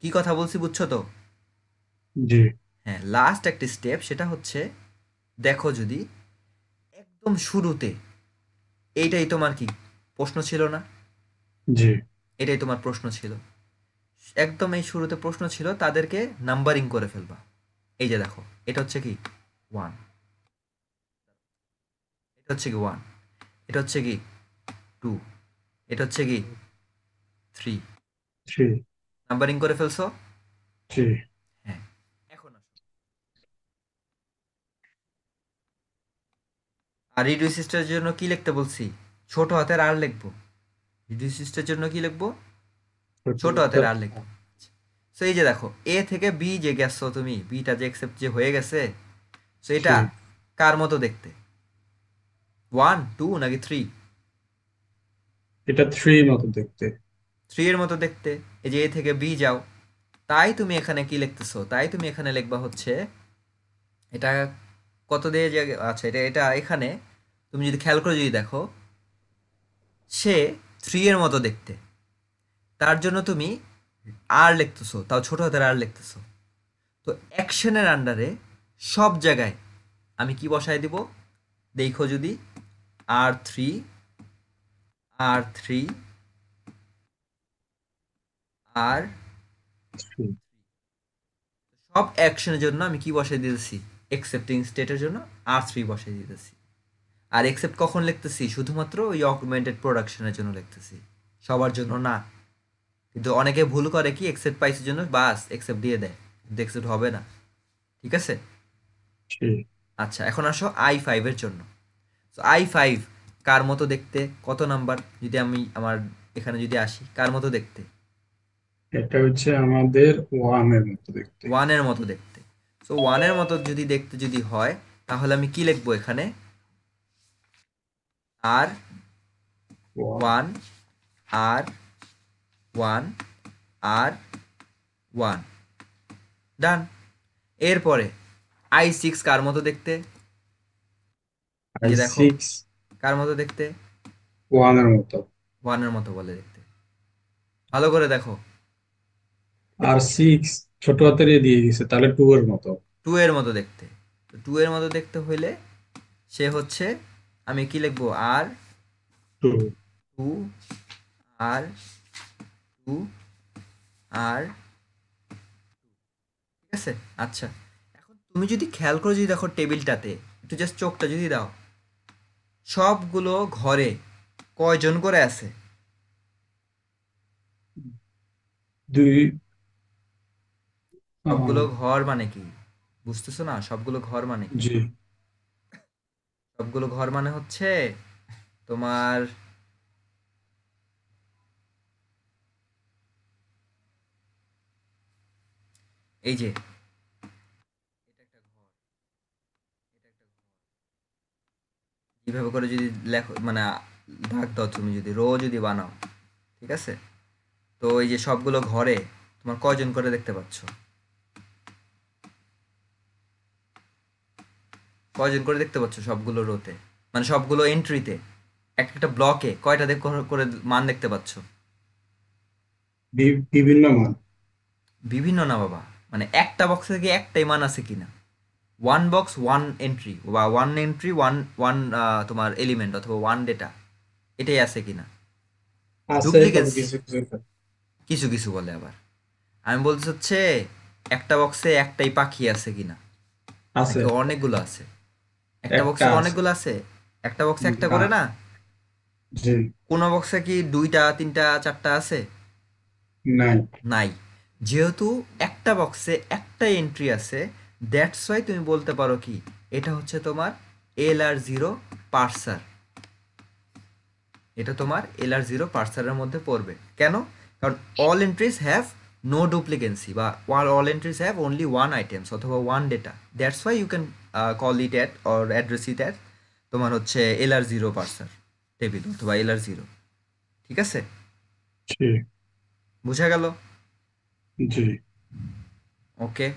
কি কথা বলছি বুঝছো তো? জি। হ্যাঁ, লাস্ট একটা স্টেপ, সেটা হচ্ছে, দেখো যদি একদম শুরুতে, এইটাই তোমার কি প্রশ্ন ছিল না? জি। এটাই তোমার প্রশ্ন ছিল। একদম এই শুরুতে প্রশ্ন ছিল তাদেরকে নাম্বারিং করে ফেলবা। এই যে দেখো, এটা হচ্ছে কি 1, এটা হচ্ছে কি 1, এটা হচ্ছে কি 2, এটা হচ্ছে কি 3। থ্রি। নাম্বারিং করে ফেলছো? জি। হ্যাঁ। এখন আসো, আর রিডিউস সিস্টেমের জন্য কি লিখতে বলছি? ছোট হাতের আর লিখবো। রিডিউস সিস্টেমের জন্য কি লিখবো? ছোট হাতের আর লিখবো। সো এই যে দেখো, এ থেকে বি যে গেছো তুমি, বিটা যে অ্যাকসেপ্ট যে হয়ে গেছে, সো জি। এটা কার মতো দেখতে? 1 2 নাকি 3? এটা থ্রি মতো দেখতে। 3 এর মতো দেখতে। এই যে এ থেকে বি যাও, তাই তুমি এখানে কি লিখতেছো? তাই তুমি এখানে লিখবা হচ্ছে, এটা কত দিয়ে যে, আচ্ছা এটা এটা এখানে তুমি যদি খেয়াল করে যদি দেখো, সে 3 এর মতো দেখতে, তার জন্য তুমি আর লিখতেছো, তাও ছোট হাতের আর লিখতেছো। তো অ্যাকশনের আন্ডারে সব জায়গায় আমি কি বসাই দিব? দেখো যদি, R3 R3 আর থ্রি। সব অ্যাকশনের জন্য আমি কি বসাই দিতেছি? এক্সেপ্টিং স্টেটের জন্য R3 বসাই দিতেছি। আর এক্সেপ্ট কখন লিখতেছি? শুধুমাত্র ওই অগমেন্টেড প্রোডাকশনের জন্য লিখতেছি, সবার জন্য না। কিন্তু অনেকে ভুল করে কি, এক্সেপ্ট পাইসের জন্য বাস এক্সেপ্ট দিয়ে দেয়, কিন্তু এক্সেপ্ট হবে না। ঠিক আছে? জি। আচ্ছা, এখন আসো I5 এর জন্য। তো I5 কার মতো দেখতে? কত নাম্বার? যদি আমি আমার এখানে যদি আসি, কার মতো দেখতে? এটা হচ্ছে আমাদের ওয়ানের মতো দেখতে। ওয়ানের মতো দেখতে। সো ওয়ানের মতো যদি দেখতে যদি হয়, তাহলে আমি কি লিখবো এখানে? আর ওয়ান। ওয়ান, আর ওয়ান, আর ওয়ান, ডান। এরপরে I6 কার মতো দেখতে? এই আর যে দেখো, সিক্স কার মতো দেখতে? ওয়ানের মতো। ওয়ানের মতো বলে দেখতে। ভালো করে দেখো। আর সিক্স ছোট হাতের এ দিয়ে গেছে, তাহলে টু এর মতো। 2 এর মতো দেখতে। তো 2 এর মতো দেখতে হইলে সে হচ্ছে, আমি কি লিখবো? আর টু। 2, আর 2, আর, ঠিক আছে? আচ্ছা, এখন তুমি যদি খেয়াল করে যদি দেখো টেবিলটাতে, একটু জাস্ট চোখটা যদি দাও, সবগুলো ঘরে কয়জন করে আছে? দুই। সবগুলো আহ, ঘর মানে কি? বুঝতেছো না? সবগুলো ঘর মানে কি? জি। সবগুলো ঘর মানে হচ্ছে তোমার, এই যে এটা একটা ঘর, এটা একটা ঘর, এইভাবে করে যদি লেখো মানে দাগ দাও তুমি যদি রো যদি বানাও, ঠিক আছে? তো এই যে সবগুলো ঘরে তোমার কয়জন করে দেখতে পাচ্ছ? কয়জন করে দেখতে পাচ্ছ সবগুলো রোতে, মানে সবগুলো এন্ট্রিতে, একটা ব্লকে কয়টা করে মান দেখতে পাচ্ছ? বিভিন্ন মান। বিভিন্ন না বাবা, মানে একটা বক্সে থেকে একটাই মান আছে কিনা। ওয়ান বক্স ওয়ান এন্ট্রি, বা ওয়ান এন্ট্রি ওয়ান ওয়ান তোমার এলিমেন্ট অথবা ওয়ান ডেটা, এটাই আছে কিনা। আছে, তবে ডুপ্লিকেন্স কিছু কিছু কিছু কিছু বলে আবার। আমি বলতে হচ্ছে একটা বক্সে একটাই পাখি আছে কিনা, আছে। নাকি অনেকগুলো আছে? একটা একটা বক্সে আছে। অনেকগুলো আছে, একটা বক্সে একটা না। করে না। জি। কোনো বক্সে কি দুইটা তিনটা চারটা আছে? নাই। নাই। যেহেতু একটা বক্সে একটা এন্ট্রি আছে, দ্যাটস ওয়াই তুমি বলতে পারো কি এটা হচ্ছে তোমার LR0 পার্সার। এটা তোমার LR0 পার্সারের মধ্যে পড়বে। কেন? কারণ all entries have no duplicency, বা all entries have only one items অথবা one data. That's why you can call it at or address it at তোমার হচ্ছে LR0 পার্সার টেবিল অথবা LR0। ঠিক আছে? জি। বুঝা গেল? জি। ওকে।